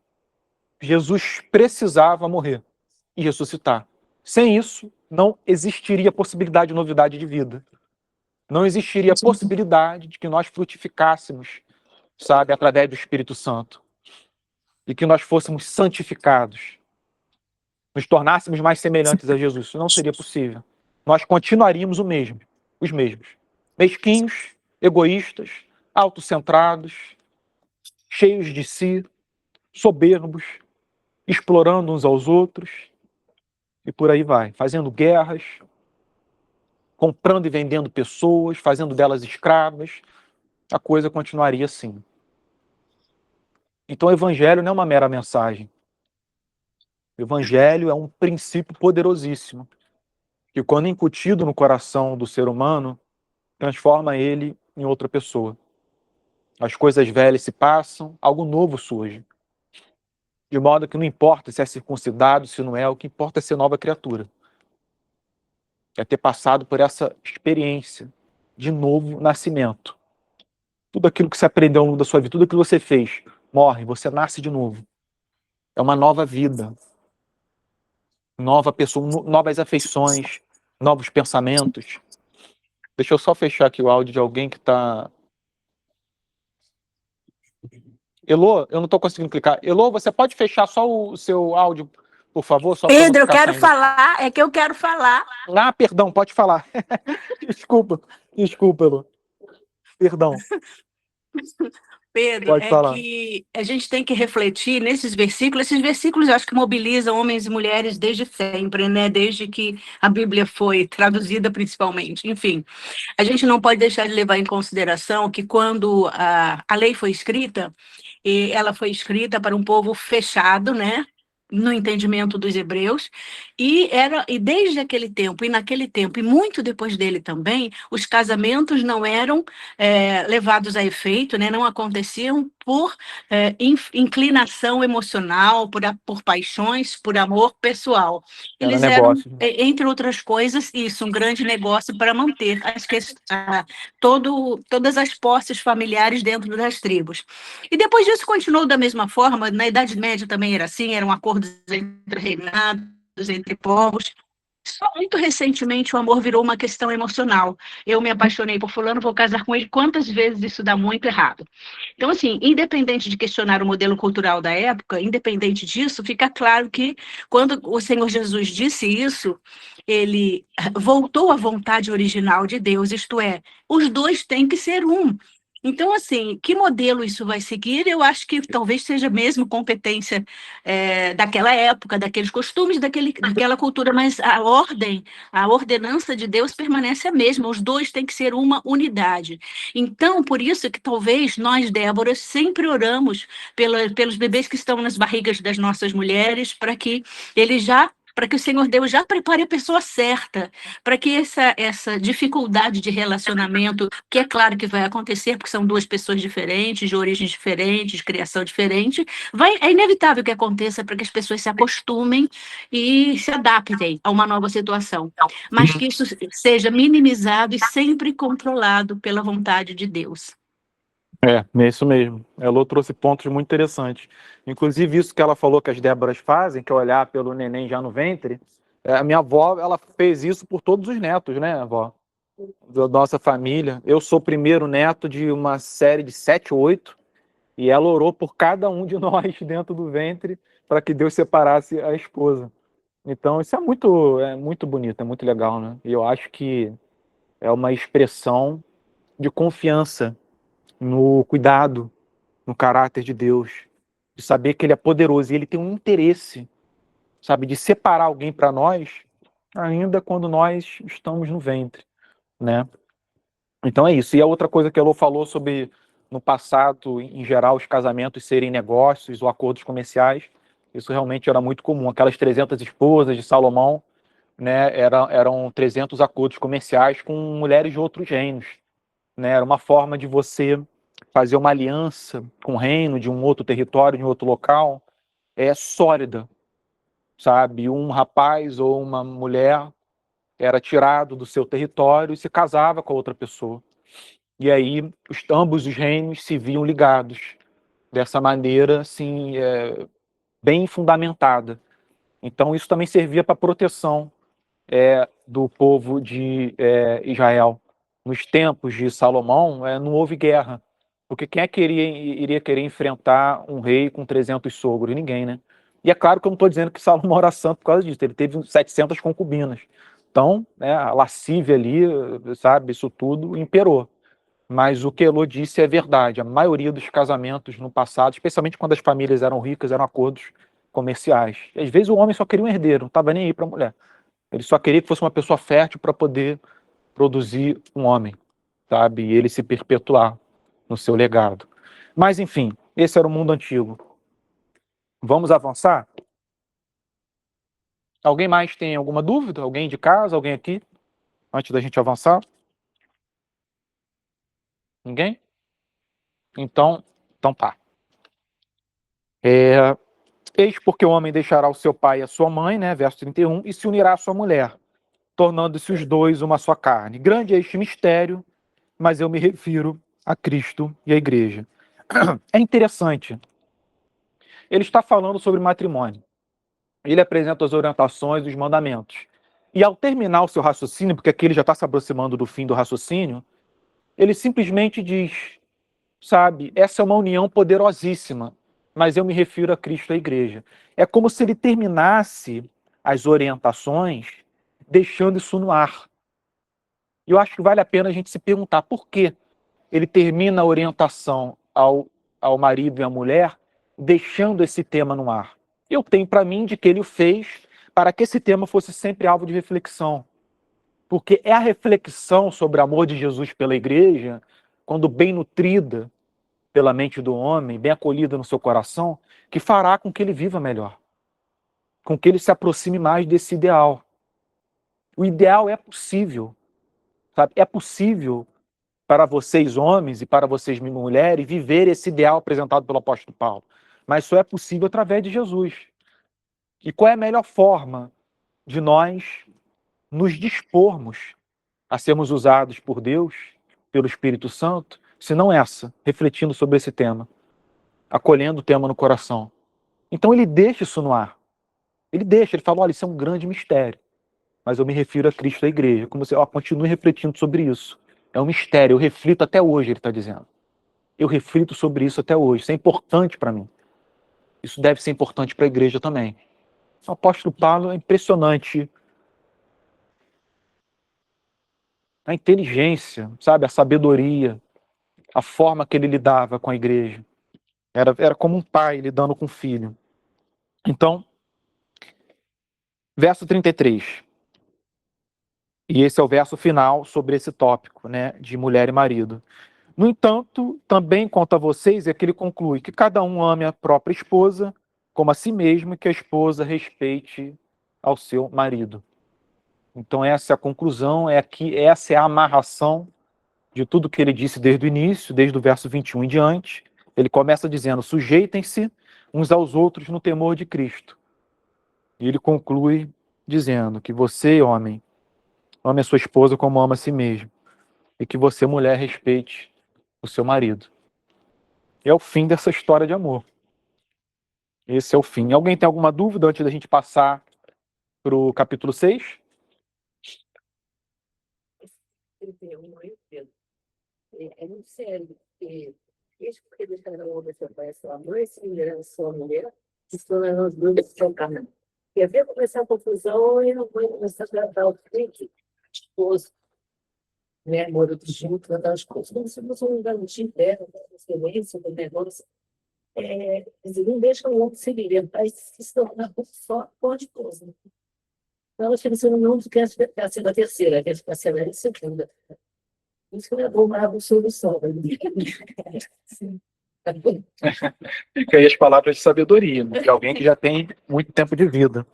[SPEAKER 1] Jesus precisava morrer e ressuscitar. Sem isso, não existiria possibilidade de novidade de vida. Não existiria possibilidade de que nós frutificássemos, sabe, através do Espírito Santo. E que nós fôssemos santificados. Nos tornássemos mais semelhantes a Jesus. Isso não seria possível. Nós continuaríamos os mesmos. Mesquinhos, egoístas, autocentrados, cheios de si, soberbos, explorando uns aos outros, e por aí vai, fazendo guerras, comprando e vendendo pessoas, fazendo delas escravas, a coisa continuaria assim. Então o evangelho não é uma mera mensagem. O evangelho é um princípio poderosíssimo, que quando incutido no coração do ser humano, transforma ele em outra pessoa. As coisas velhas se passam, algo novo surge. De modo que não importa se é circuncidado, se não é, o que importa é ser nova criatura. É ter passado por essa experiência de novo nascimento. Tudo aquilo que você aprendeu ao longo da sua vida, tudo aquilo que você fez, morre, você nasce de novo. É uma nova vida. Nova pessoa, novas afeições, novos pensamentos. Deixa eu só fechar aqui o áudio de alguém que está Elô, eu não estou conseguindo clicar. Elô, você pode fechar só o seu áudio, por favor? Só para não
[SPEAKER 3] Pedro, eu
[SPEAKER 1] ficar
[SPEAKER 3] quero
[SPEAKER 1] saindo.
[SPEAKER 3] falar, é que eu quero falar.
[SPEAKER 1] Ah, perdão, pode falar. Desculpa, Elô. Perdão,
[SPEAKER 3] Pedro,
[SPEAKER 1] pode
[SPEAKER 3] é
[SPEAKER 1] falar.
[SPEAKER 3] que a gente tem que refletir nesses versículos. Esses versículos eu acho que mobilizam homens e mulheres desde sempre, né? Desde que a Bíblia foi traduzida, principalmente. Enfim, a gente não pode deixar de levar em consideração que quando a lei foi escrita, e ela foi escrita para um povo fechado, né? No entendimento dos hebreus, e desde aquele tempo, e naquele tempo, e muito depois dele também, os casamentos não eram levados a efeito, né? Não aconteciam por inclinação emocional, por paixões, por amor pessoal.
[SPEAKER 1] Era
[SPEAKER 3] Eles eram,
[SPEAKER 1] negócio.
[SPEAKER 3] entre outras coisas, isso, um grande negócio para manter todas as posses familiares dentro das tribos. E depois disso continuou da mesma forma, na Idade Média também era assim, eram acordos entre reinados, entre povos. Só muito recentemente o amor virou uma questão emocional. Eu me apaixonei por fulano, vou casar com ele. Quantas vezes isso dá muito errado? Então, assim, independente de questionar o modelo cultural da época, independente disso, fica claro que quando o Senhor Jesus disse isso, ele voltou à vontade original de Deus, isto é, os dois têm que ser um. Então, assim, que modelo isso vai seguir? Eu acho que talvez seja mesmo competência daquela época, daqueles costumes, daquela cultura, mas a ordem, a ordenança de Deus permanece a mesma, os dois têm que ser uma unidade. Então, por isso que talvez nós, Débora, sempre oramos pelos bebês que estão nas barrigas das nossas mulheres, para que o Senhor Deus já prepare a pessoa certa, para que essa dificuldade de relacionamento, que é claro que vai acontecer, porque são duas pessoas diferentes, de origens diferentes, de criação diferente, é inevitável que aconteça para que as pessoas se acostumem e se adaptem a uma nova situação, mas que isso seja minimizado e sempre controlado pela vontade de Deus.
[SPEAKER 1] É isso mesmo. Elô trouxe pontos muito interessantes. Inclusive, isso que ela falou que as Déboras fazem, que é olhar pelo neném já no ventre. A minha avó, ela fez isso por todos os netos, né, avó? Da nossa família. Eu sou o primeiro neto de uma série de 7, 8, e ela orou por cada um de nós dentro do ventre para que Deus separasse a esposa. Então, isso é muito bonito, é muito legal, né? E eu acho que é uma expressão de confiança no cuidado, no caráter de Deus, de saber que Ele é poderoso e Ele tem um interesse, sabe, de separar alguém para nós, ainda quando nós estamos no ventre, né? Então é isso. E a outra coisa que a Elô falou sobre, no passado, em geral, os casamentos serem negócios ou acordos comerciais, isso realmente era muito comum. Aquelas 300 esposas de Salomão, né, eram 300 acordos comerciais com mulheres de outros reinos, né? Era uma forma de você fazer uma aliança com o reino de um outro território, de um outro local, sólida, sabe? Um rapaz ou uma mulher era tirado do seu território e se casava com a outra pessoa. E aí ambos os reinos se viam ligados dessa maneira, assim, bem fundamentada. Então isso também servia para proteção do povo de Israel. Nos tempos de Salomão, não houve guerra, porque quem é que iria querer enfrentar um rei com 300 sogros? Ninguém, né? E é claro que eu não estou dizendo que Salomão era santo por causa disso, ele teve 700 concubinas. Então, né, a lascívia ali, sabe, isso tudo imperou. Mas o que Elô disse é verdade, a maioria dos casamentos no passado, especialmente quando as famílias eram ricas, eram acordos comerciais. E, às vezes o homem só queria um herdeiro, não estava nem aí para a mulher. Ele só queria que fosse uma pessoa fértil para poder produzir um homem, sabe? E ele se perpetuar no seu legado. Mas, enfim, esse era o mundo antigo. Vamos avançar? Alguém mais tem alguma dúvida? Alguém de casa? Alguém aqui? Antes da gente avançar? Ninguém? Então tá. Eis porque o homem deixará o seu pai e a sua mãe, né? Verso 31, e se unirá à sua mulher, tornando-se os dois uma só carne. Grande é este mistério, mas eu me refiro a Cristo e a igreja. É interessante. Ele está falando sobre matrimônio. Ele apresenta as orientações, os mandamentos. E ao terminar o seu raciocínio, porque aqui ele já está se aproximando do fim do raciocínio, ele simplesmente diz: sabe? Essa é uma união poderosíssima, mas eu me refiro a Cristo e à igreja. É como se ele terminasse as orientações deixando isso no ar. E eu acho que vale a pena a gente se perguntar por que ele termina a orientação ao marido e à mulher deixando esse tema no ar. Eu tenho para mim de que ele o fez para que esse tema fosse sempre alvo de reflexão. Porque é a reflexão sobre o amor de Jesus pela igreja, quando bem nutrida pela mente do homem, bem acolhida no seu coração, que fará com que ele viva melhor, com que ele se aproxime mais desse ideal. O ideal é possível, sabe? É possível para vocês homens e para vocês mulheres viver esse ideal apresentado pelo apóstolo Paulo. Mas só é possível através de Jesus. E qual é a melhor forma de nós nos dispormos a sermos usados por Deus, pelo Espírito Santo, se não essa, refletindo sobre esse tema, acolhendo o tema no coração? Então ele deixa isso no ar. Ele fala, olha, isso é um grande mistério, mas eu me refiro a Cristo e à igreja, como se eu continue refletindo sobre isso. É um mistério, eu reflito até hoje, ele está dizendo. Eu reflito sobre isso até hoje, isso é importante para mim. Isso deve ser importante para a igreja também. O apóstolo Paulo é impressionante. A inteligência, sabe, a sabedoria, a forma que ele lidava com a igreja. Era como um pai lidando com um filho. Então, verso 33. E esse é o verso final sobre esse tópico, né, de mulher e marido. No entanto, também quanto a vocês, é que ele conclui que cada um ame a própria esposa como a si mesmo e que a esposa respeite ao seu marido. Então essa é a conclusão, essa é a amarração de tudo que ele disse desde o início, desde o verso 21 em diante. Ele começa dizendo, sujeitem-se uns aos outros no temor de Cristo. E ele conclui dizendo que você, homem, ame a sua esposa como ama a si mesmo. E que você, mulher, respeite o seu marido. É o fim dessa história de amor. Esse é o fim. Alguém tem alguma dúvida antes da gente passar para o capítulo 6?
[SPEAKER 4] 31, é muito sério, porque isso porque deixar a obra seu pai e sua mãe, se mulher a sua mulher, se tornando as duas do seu caminho. Quer ver começar a confusão e não vai começar a tratar o filho, esposo, né, mora junto, tratar as coisas. Como se fosse um garantia interna, da excelência do negócio. Eles não deixam o outro se viver, mas se tornar só com a esposa. Então, acho que você não quer ser a terceira, quer ser a segunda. Isso que não é bom, mas a solução. Sim.
[SPEAKER 1] Fica aí as palavras de sabedoria, né? De alguém que já tem muito tempo de vida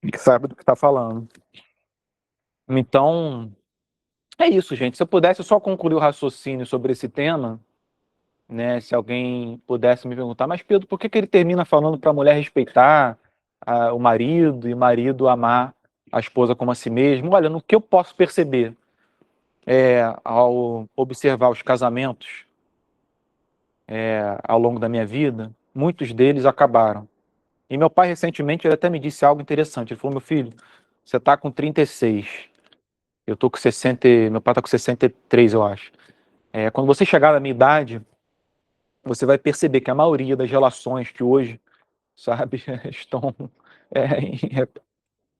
[SPEAKER 1] e que sabe do que está falando. Então, é isso, gente. Se eu pudesse só concluir o raciocínio sobre esse tema, né? Se alguém pudesse me perguntar, mas Pedro, por que ele termina falando para a mulher respeitar o marido e o marido amar a esposa como a si mesmo? Olha, no que eu posso perceber ao observar os casamentos ao longo da minha vida, muitos deles acabaram. E meu pai, recentemente, ele até me disse algo interessante. Ele falou, meu filho, você está com 36, eu estou com 60, meu pai está com 63, eu acho. Quando você chegar na minha idade, você vai perceber que a maioria das relações que hoje, sabe, estão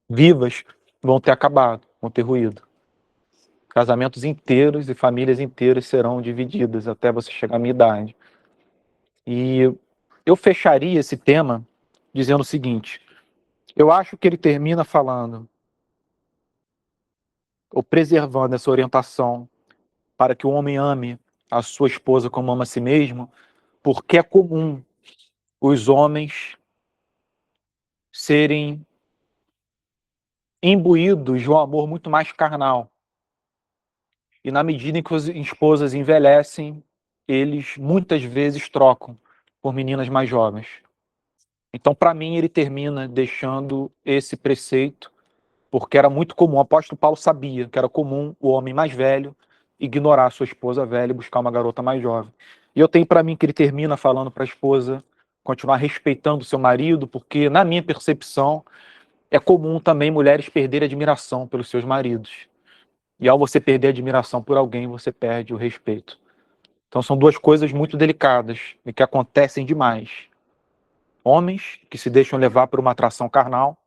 [SPEAKER 1] vivas, vão ter acabado, vão ter ruído. Casamentos inteiros e famílias inteiras serão divididas até você chegar à minha idade. E eu fecharia esse tema dizendo o seguinte, eu acho que ele termina falando, ou preservando essa orientação para que o homem ame a sua esposa como ama a si mesmo, porque é comum os homens serem imbuídos de um amor muito mais carnal. E na medida em que as esposas envelhecem, eles muitas vezes trocam por meninas mais jovens. Então, para mim, ele termina deixando esse preceito, porque era muito comum, o apóstolo Paulo sabia que era comum o homem mais velho ignorar a sua esposa velha e buscar uma garota mais jovem. E eu tenho para mim que ele termina falando para a esposa continuar respeitando o seu marido, porque, na minha percepção, é comum também mulheres perderem admiração pelos seus maridos. E ao você perder a admiração por alguém, você perde o respeito. Então são duas coisas muito delicadas e que acontecem demais. Homens que se deixam levar por uma atração carnal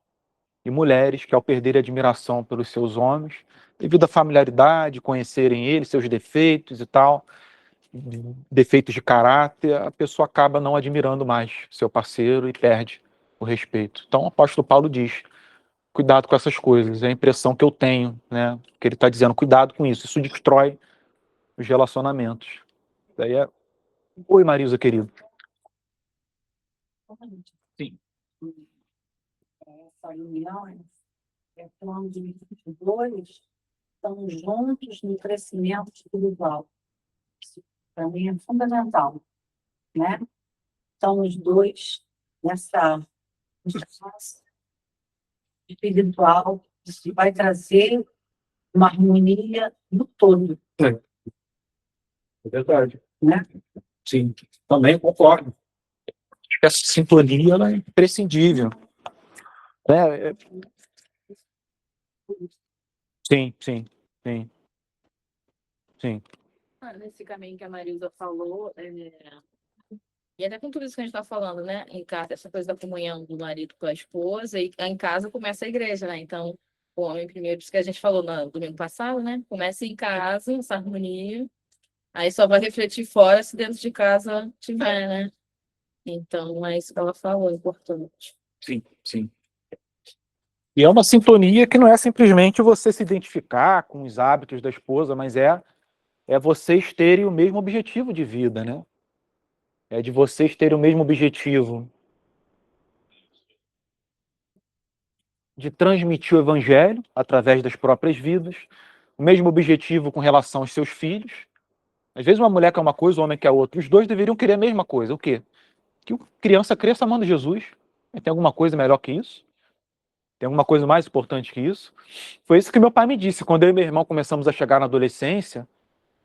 [SPEAKER 1] e mulheres que, ao perderem admiração pelos seus homens, devido à familiaridade, conhecerem eles, seus defeitos e tal, defeitos de caráter, a pessoa acaba não admirando mais seu parceiro e perde o respeito. Então o apóstolo Paulo diz, cuidado com essas coisas, é a impressão que eu tenho, né? Que ele está dizendo, cuidado com isso destrói os relacionamentos. Daí é... Oi, Marisa, querido. Sim.
[SPEAKER 5] Essa união é quando os dois estão juntos no crescimento espiritual. Isso, para mim, é fundamental, né? Então, os dois nessa fase espiritual, isso vai trazer uma harmonia no todo,
[SPEAKER 1] É verdade.
[SPEAKER 5] né?
[SPEAKER 1] Sim, também concordo. Acho que essa sintonia ela é imprescindível. Sim, sim, sim. Sim.
[SPEAKER 4] Nesse caminho que a Marilda falou, e até com tudo isso que a gente está falando, né? Em casa, essa coisa da comunhão do marido com a esposa, e em casa começa a igreja, né? Então, o homem primeiro, isso que a gente falou no domingo passado, né? Começa em casa, essa harmonia, aí só vai refletir fora se dentro de casa tiver, né? Então, é isso que ela falou, importante.
[SPEAKER 1] Sim, sim. E é uma sintonia que não é simplesmente você se identificar com os hábitos da esposa, mas é vocês terem o mesmo objetivo de vida, né? É de vocês terem o mesmo objetivo de transmitir o evangelho através das próprias vidas, o mesmo objetivo com relação aos seus filhos. Às vezes uma mulher quer uma coisa, o homem quer outra. Os dois deveriam querer a mesma coisa. O quê? Que a criança cresça amando Jesus. Tem alguma coisa melhor que isso? Tem alguma coisa mais importante que isso? Foi isso que meu pai me disse. Quando eu e meu irmão começamos a chegar na adolescência,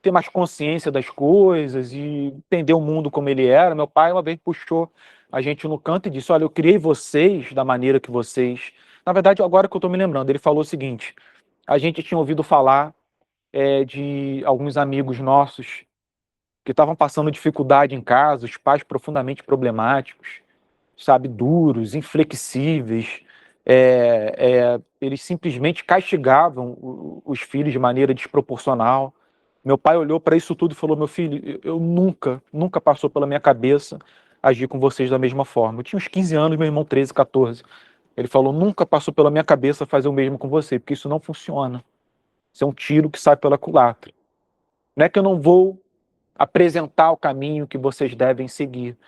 [SPEAKER 1] ter mais consciência das coisas e entender o mundo como ele era, meu pai uma vez puxou a gente no canto e disse, olha, eu criei vocês da maneira que vocês... Na verdade, agora que eu estou me lembrando, ele falou o seguinte, a gente tinha ouvido falar de alguns amigos nossos que estavam passando dificuldade em casa, os pais profundamente problemáticos, sabe, duros, inflexíveis, eles simplesmente castigavam os filhos de maneira desproporcional. Meu pai olhou para isso tudo e falou, meu filho, eu nunca passou pela minha cabeça agir com vocês da mesma forma. Eu tinha uns 15 anos, meu irmão 13, 14. Ele falou, nunca passou pela minha cabeça fazer o mesmo com você, porque isso não funciona. Isso é um tiro que sai pela culatra. Não é que eu não vou apresentar o caminho que vocês devem seguir,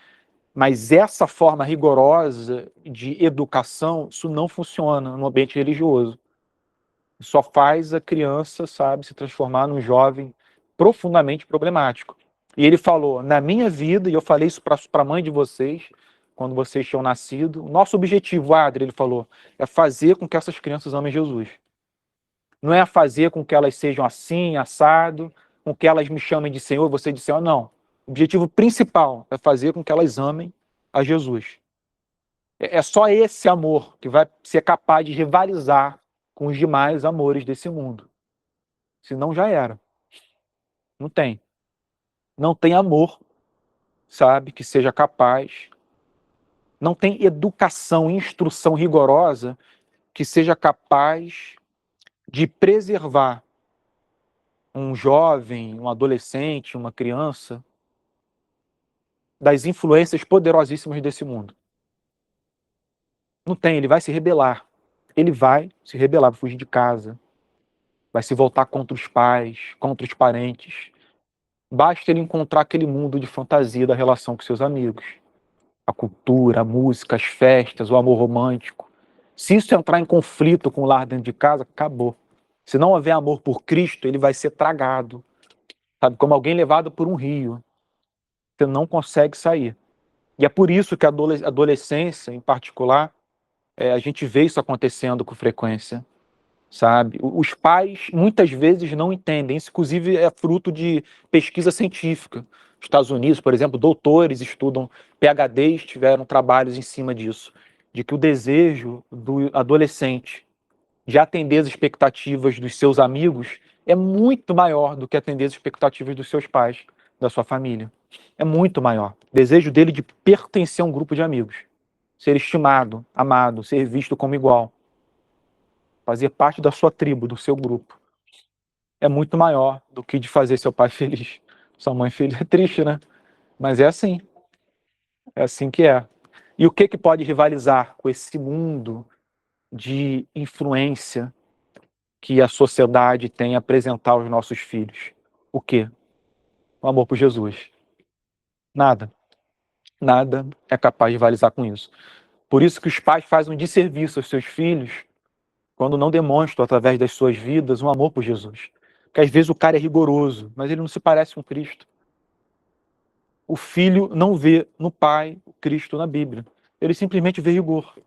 [SPEAKER 1] mas essa forma rigorosa de educação, isso não funciona no ambiente religioso. Só faz a criança, sabe, se transformar num jovem profundamente problemático. E ele falou, na minha vida, e eu falei isso para a mãe de vocês, quando vocês tinham nascido, o nosso objetivo, Adri, ele falou, é fazer com que essas crianças amem Jesus. Não é fazer com que elas sejam assim, assado, com que elas me chamem de Senhor, você de Senhor, não. O objetivo principal é fazer com que elas amem a Jesus. É só esse amor que vai ser capaz de rivalizar com os demais amores desse mundo. Senão já era. Não tem. Não tem amor, sabe, que seja capaz. Não tem educação, instrução rigorosa que seja capaz de preservar um jovem, um adolescente, uma criança das influências poderosíssimas desse mundo. Não tem, ele vai se rebelar. Ele vai se rebelar, vai fugir de casa, vai se voltar contra os pais, contra os parentes. Basta ele encontrar aquele mundo de fantasia da relação com seus amigos. A cultura, a música, as festas, o amor romântico. Se isso entrar em conflito com o lar dentro de casa, acabou. Se não houver amor por Cristo, ele vai ser tragado. Sabe, como alguém levado por um rio. Você não consegue sair. E é por isso que a adolescência, em particular, a gente vê isso acontecendo com frequência, sabe? Os pais, muitas vezes, não entendem. Isso, inclusive, é fruto de pesquisa científica. Nos Estados Unidos, por exemplo, doutores estudam, PhDs tiveram trabalhos em cima disso, de que o desejo do adolescente de atender as expectativas dos seus amigos é muito maior do que atender as expectativas dos seus pais. da sua família. É muito maior. O desejo dele de pertencer a um grupo de amigos. Ser estimado, amado, ser visto como igual. Fazer parte da sua tribo, do seu grupo. É muito maior do que de fazer seu pai feliz. Sua mãe feliz. É triste, né? Mas é assim. É assim que é. E o que pode rivalizar com esse mundo de influência que a sociedade tem a apresentar aos nossos filhos? O quê? O amor por Jesus. Nada. Nada é capaz de rivalizar com isso. Por isso que os pais fazem um desserviço aos seus filhos quando não demonstram, através das suas vidas, um amor por Jesus. Porque às vezes o cara é rigoroso, mas ele não se parece com Cristo. O filho não vê no pai o Cristo na Bíblia. Ele simplesmente vê rigor.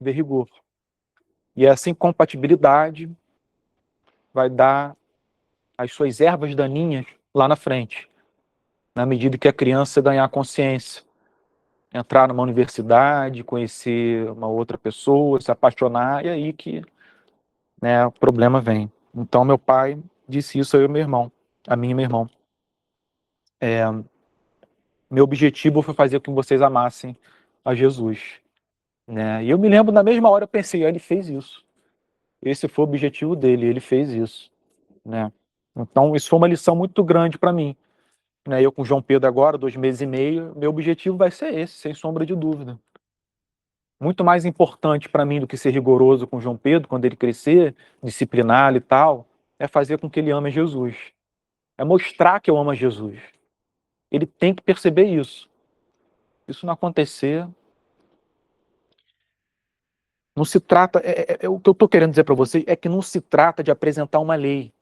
[SPEAKER 1] Vê rigor. E essa incompatibilidade vai dar as suas ervas daninhas lá na frente, na medida que a criança ganhar consciência, entrar numa universidade, conhecer uma outra pessoa, se apaixonar, e aí que, né, o problema vem. Então, meu pai disse isso a mim e meu irmão. Meu objetivo foi fazer com que vocês amassem a Jesus. Né? E eu me lembro, na mesma hora, eu pensei, ele fez isso. Esse foi o objetivo dele, ele fez isso. Né? Então, isso foi uma lição muito grande para mim. Né? Eu com o João Pedro agora, 2 meses e meio, meu objetivo vai ser esse, sem sombra de dúvida. Muito mais importante para mim do que ser rigoroso com o João Pedro, quando ele crescer, discipliná-lo e tal, é fazer com que ele ame Jesus. É mostrar que eu amo a Jesus. Ele tem que perceber isso. Isso não acontecer, não se trata, o que eu estou querendo dizer para vocês é que não se trata de apresentar uma lei,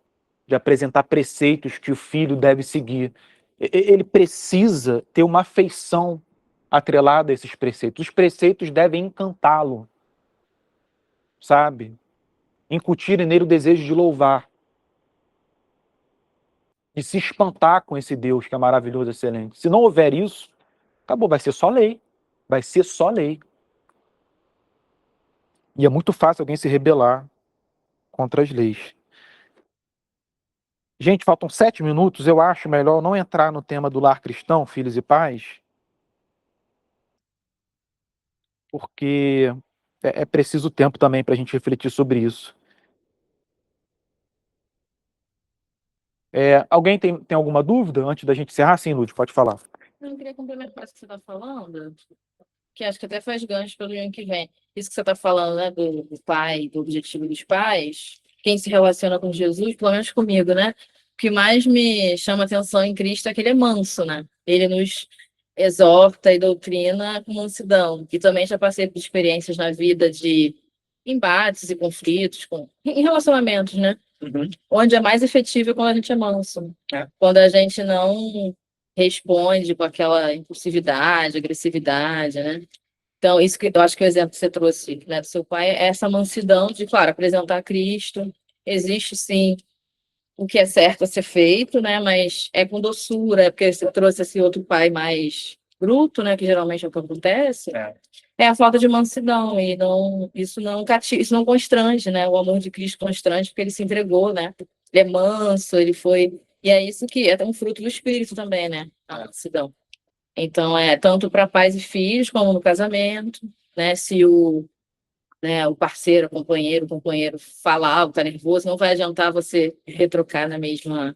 [SPEAKER 1] de apresentar preceitos que o filho deve seguir. Ele precisa ter uma afeição atrelada a esses preceitos. Os preceitos devem encantá-lo, sabe? Incutirem nele o desejo de louvar, de se espantar com esse Deus que é maravilhoso, excelente. Se não houver isso, acabou, vai ser só lei. Vai ser só lei. E é muito fácil alguém se rebelar contra as leis. Gente, faltam 7 minutos. Eu acho melhor não entrar no tema do lar cristão, filhos e pais, porque é preciso tempo também para a gente refletir sobre isso. Alguém tem alguma dúvida antes da gente encerrar? Sim, Lúcio, pode falar.
[SPEAKER 6] Eu queria complementar o que você está falando, que acho que até faz gancho pelo ano que vem. Isso que você está falando, né, do pai, do objetivo dos pais, quem se relaciona com Jesus, pelo menos comigo, né? O que mais me chama atenção em Cristo é que ele é manso, né? Ele nos exorta e doutrina com mansidão. E também já passei por experiências na vida de embates e conflitos em relacionamentos, né?
[SPEAKER 1] Uhum.
[SPEAKER 6] Onde é mais efetivo é quando a gente é manso.
[SPEAKER 1] É.
[SPEAKER 6] Quando a gente não responde com aquela impulsividade, agressividade, né? Então, isso que eu acho que o exemplo que você trouxe, né, do seu pai é essa mansidão de, claro, apresentar Cristo. Existe, sim, o que é certo a ser feito, né? Mas é com doçura, porque você trouxe esse outro pai mais bruto, né? Que geralmente é o que acontece. É a falta de mansidão, e isso não cativa, isso não constrange, né? O amor de Cristo constrange, porque ele se entregou, né? Ele é manso, ele foi. E é isso que é um fruto do Espírito também, né? A mansidão. Então, é tanto para pais e filhos, como no casamento, né? Se o parceiro, o companheiro falar algo, tá nervoso, não vai adiantar você retrocar na mesma.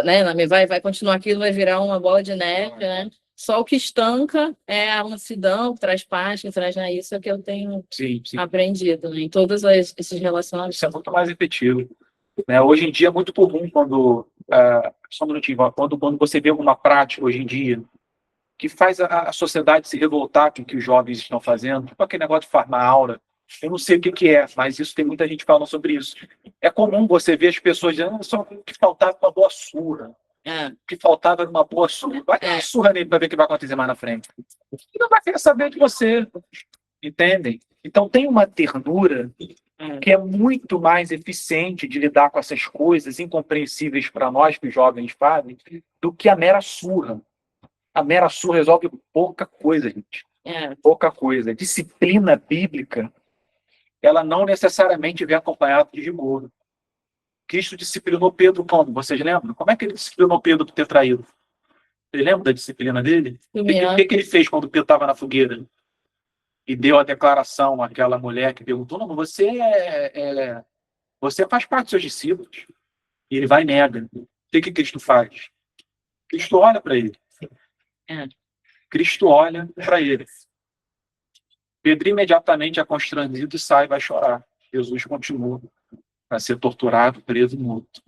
[SPEAKER 6] Né? Vai continuar aquilo, vai virar uma bola de neve, né? Só o que estanca é a mansidão, que traz paz, que traz, né? Isso é que eu tenho aprendido, né? Em todos esses relacionamentos.
[SPEAKER 1] Isso é muito mais efetivo. Né? Hoje em dia é muito comum quando, só um minutinho, quando você vê alguma prática hoje em dia que faz a sociedade se revoltar com o que os jovens estão fazendo, tipo aquele negócio de farmar aura. Eu não sei o que é, mas isso tem muita gente falando sobre isso. É comum você ver as pessoas dizendo só que faltava uma boa surra. O que faltava era uma boa surra. Vai dar uma surra nele para ver o que vai acontecer mais na frente. E não vai querer saber de você. Entendem? Então tem uma ternura que é muito mais eficiente de lidar com essas coisas incompreensíveis para nós que os jovens fazem do que a mera surra. A mera surra resolve pouca coisa, gente. Pouca coisa. Disciplina bíblica, ela não necessariamente vem acompanhada de rigor. Cristo disciplinou Pedro como? Vocês lembram? Como é que ele disciplinou Pedro por ter traído? Você lembra da disciplina dele? O que ele fez quando Pedro estava na fogueira? E deu a declaração àquela mulher que perguntou, não, você faz parte dos seus discípulos. E ele vai e nega. O que Cristo faz? Cristo olha para ele. Cristo olha para ele. Pedro imediatamente é constrangido e sai e vai chorar. Jesus continua a ser torturado, preso, morto.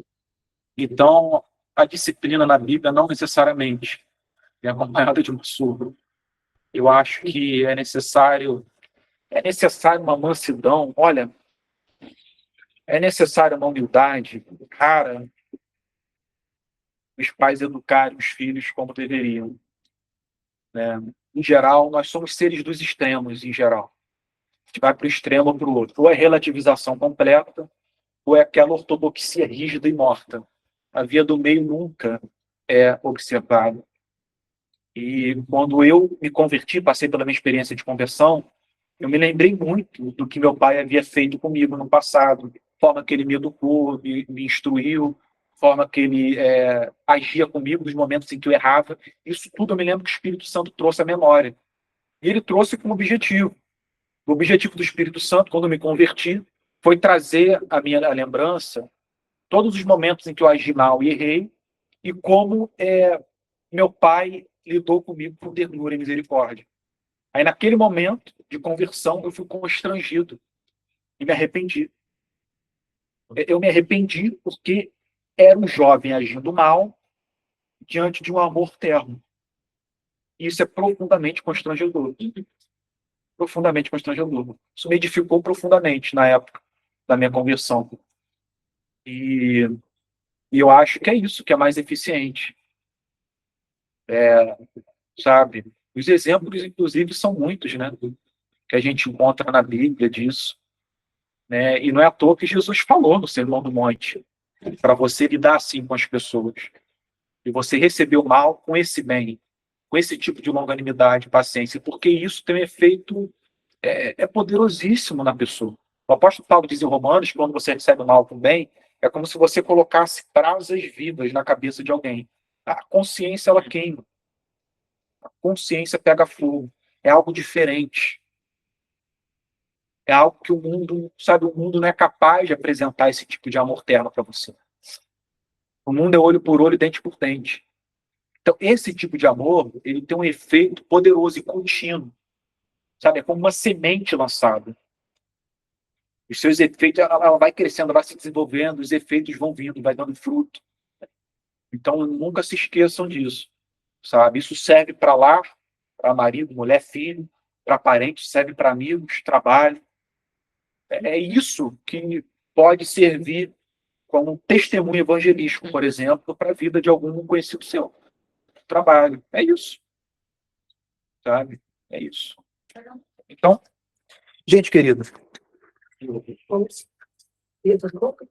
[SPEAKER 1] Então, a disciplina na Bíblia não necessariamente é acompanhada de uma surra. Eu acho que é necessário uma mansidão. Olha, é necessária uma humildade. Cara, os pais educarem os filhos como deveriam. Né? Em geral, nós somos seres dos extremos, em geral. A gente vai para o extremo ou para o outro. Ou é relativização completa, ou é aquela ortodoxia rígida e morta. A via do meio nunca é observada. E quando eu me converti, passei pela minha experiência de conversão, eu me lembrei muito do que meu pai havia feito comigo no passado, forma que ele me educou, me instruiu, forma que ele agia comigo nos momentos em que eu errava. Isso tudo eu me lembro que o Espírito Santo trouxe à memória. E ele trouxe com um objetivo. O objetivo do Espírito Santo, quando eu me converti, foi trazer à minha lembrança todos os momentos em que eu agi mal e errei, e como meu pai lidou comigo com ternura e misericórdia. Aí, naquele momento de conversão, eu fui constrangido e me arrependi. Eu me arrependi porque era um jovem agindo mal diante de um amor terno. E isso é profundamente constrangedor. Profundamente constrangedor. Isso me edificou profundamente na época da minha conversão. E eu acho que é isso que é mais eficiente. Sabe? Os exemplos, inclusive, são muitos, né? Que a gente encontra na Bíblia disso. Né? E não é à toa que Jesus falou no Sermão do Monte, para você lidar assim com as pessoas. E você receber o mal com esse bem, com esse tipo de longanimidade, paciência, porque isso tem um efeito poderosíssimo na pessoa. O apóstolo Paulo diz em Romanos que quando você recebe o mal com bem, é como se você colocasse brasas vivas na cabeça de alguém. A consciência, ela queima. A consciência pega fogo. É algo diferente. É algo que o mundo não é capaz de apresentar esse tipo de amor terno para você. O mundo é olho por olho, dente por dente. Então, esse tipo de amor, ele tem um efeito poderoso e contínuo. Sabe? É como uma semente lançada. Os seus efeitos, ela vai crescendo, vai se desenvolvendo, os efeitos vão vindo, vai dando fruto. Então, nunca se esqueçam disso. Sabe? Isso serve para lar, para marido, mulher, filho, para parentes, serve para amigos, trabalho. É isso que pode servir como um testemunho evangelístico, por exemplo, para a vida de algum conhecido seu. Trabalho. É isso. Sabe? É isso. Então, gente querida.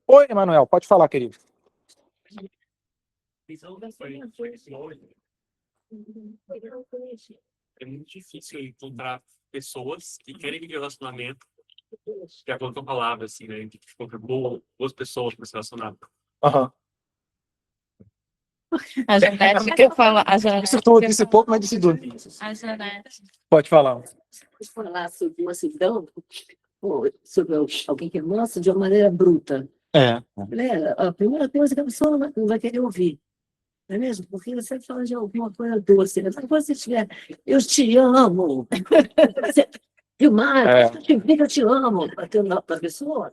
[SPEAKER 1] Oi, Emanuel, pode falar, querido.
[SPEAKER 7] É muito difícil encontrar pessoas que querem viver relacionamento, de acordo com a palavra, assim, né? Que encontram boas pessoas para se relacionar.
[SPEAKER 1] Aham.
[SPEAKER 6] A Janete quer falar. A Janete
[SPEAKER 1] Disse pouco, mas disse tudo.
[SPEAKER 6] A Janete.
[SPEAKER 1] Pode falar.
[SPEAKER 4] Vou falar sobre mansidão, sobre alguém que é manso de uma maneira bruta. A primeira coisa que a pessoa não vai querer ouvir. Não é mesmo? Porque você fala de alguma coisa doce. Né? Mas quando você tiver, eu te amo. Filmar, eu te amo. Para a pessoa.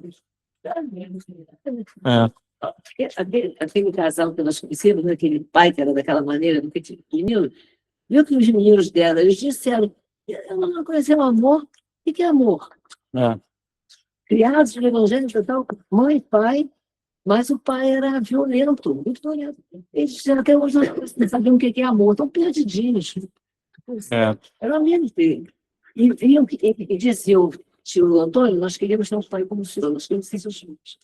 [SPEAKER 4] Aquele casal que nós conhecemos, aquele pai que era daquela maneira, menino, viu que os meninos dela, eles disseram, eu não conheci o amor. O que é amor? Criados no evangelho total, mãe e pai, mas o pai era violento, muito violento. Eles disseram até hoje não sabiam o que é amor, estão perdidinhos. Era menos dele. E dizia o tio Antônio, nós queríamos ter um pai como o senhor, nós queríamos ser seus filhos.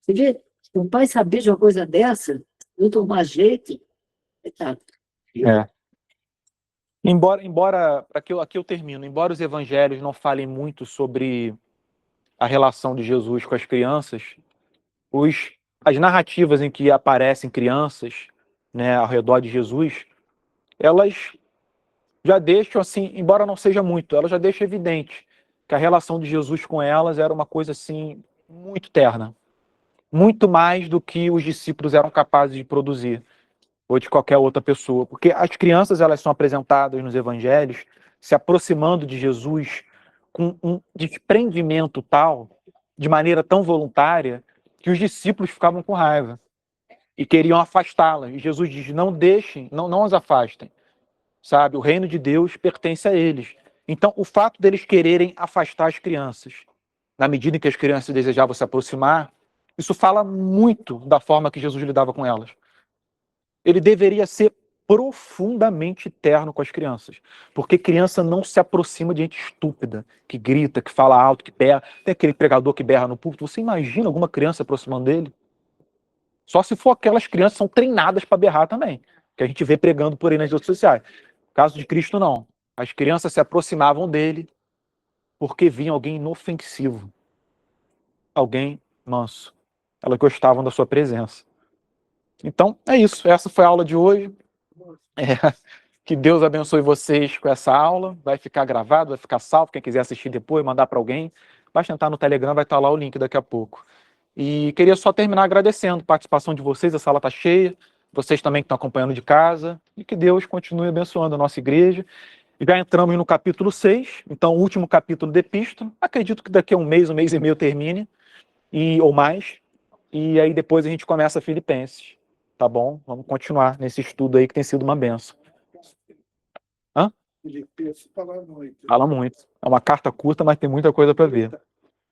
[SPEAKER 4] Você vê? Um pai saber de uma coisa dessa, não tomar jeito,
[SPEAKER 1] Embora aqui eu termino, embora os evangelhos não falem muito sobre a relação de Jesus com as crianças, os as narrativas em que aparecem crianças, né, ao redor de Jesus, elas já deixam assim, embora não seja muito, elas já deixam evidente que a relação de Jesus com elas era uma coisa assim muito terna, muito mais do que os discípulos eram capazes de produzir, ou de qualquer outra pessoa, porque as crianças elas são apresentadas nos evangelhos se aproximando de Jesus com um desprendimento tal, de maneira tão voluntária, que os discípulos ficavam com raiva e queriam afastá-las. E Jesus diz: não deixem, não as afastem, sabe? O reino de Deus pertence a eles. Então, o fato deles quererem afastar as crianças, na medida em que as crianças desejavam se aproximar, isso fala muito da forma que Jesus lidava com elas. Ele deveria ser profundamente terno com as crianças, porque criança não se aproxima de gente estúpida, que grita, que fala alto, que berra. Tem aquele pregador que berra no púlpito. Você imagina alguma criança se aproximando dele? Só se for aquelas crianças que são treinadas para berrar também, que a gente vê pregando por aí nas redes sociais. No caso de Cristo, não. As crianças se aproximavam dele porque viam alguém inofensivo, alguém manso. Elas gostavam da sua presença. Então, é isso. Essa foi a aula de hoje. Que Deus abençoe vocês com essa aula. Vai ficar gravado, vai ficar salvo. Quem quiser assistir depois, mandar para alguém. Basta entrar no Telegram, vai estar lá o link daqui a pouco. E queria só terminar agradecendo a participação de vocês. A sala está cheia. Vocês também que estão acompanhando de casa. E que Deus continue abençoando a nossa igreja. E já entramos no capítulo 6. Então, o último capítulo da Epístola. Acredito que daqui a um mês e meio termine. Ou mais. E aí depois a gente começa Filipenses. Tá bom? Vamos continuar nesse estudo aí que tem sido uma benção. Hã?
[SPEAKER 2] Filipenses fala muito.
[SPEAKER 1] Fala muito. É uma carta curta, mas tem muita coisa para ver.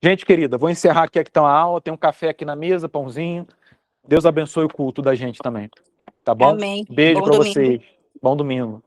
[SPEAKER 1] Gente querida, vou encerrar aqui então a aula. Tem um café aqui na mesa, pãozinho. Deus abençoe o culto da gente também. Tá bom?
[SPEAKER 3] Amém.
[SPEAKER 1] Beijo
[SPEAKER 3] Bom
[SPEAKER 1] para
[SPEAKER 3] domingo.
[SPEAKER 1] vocês. Bom domingo.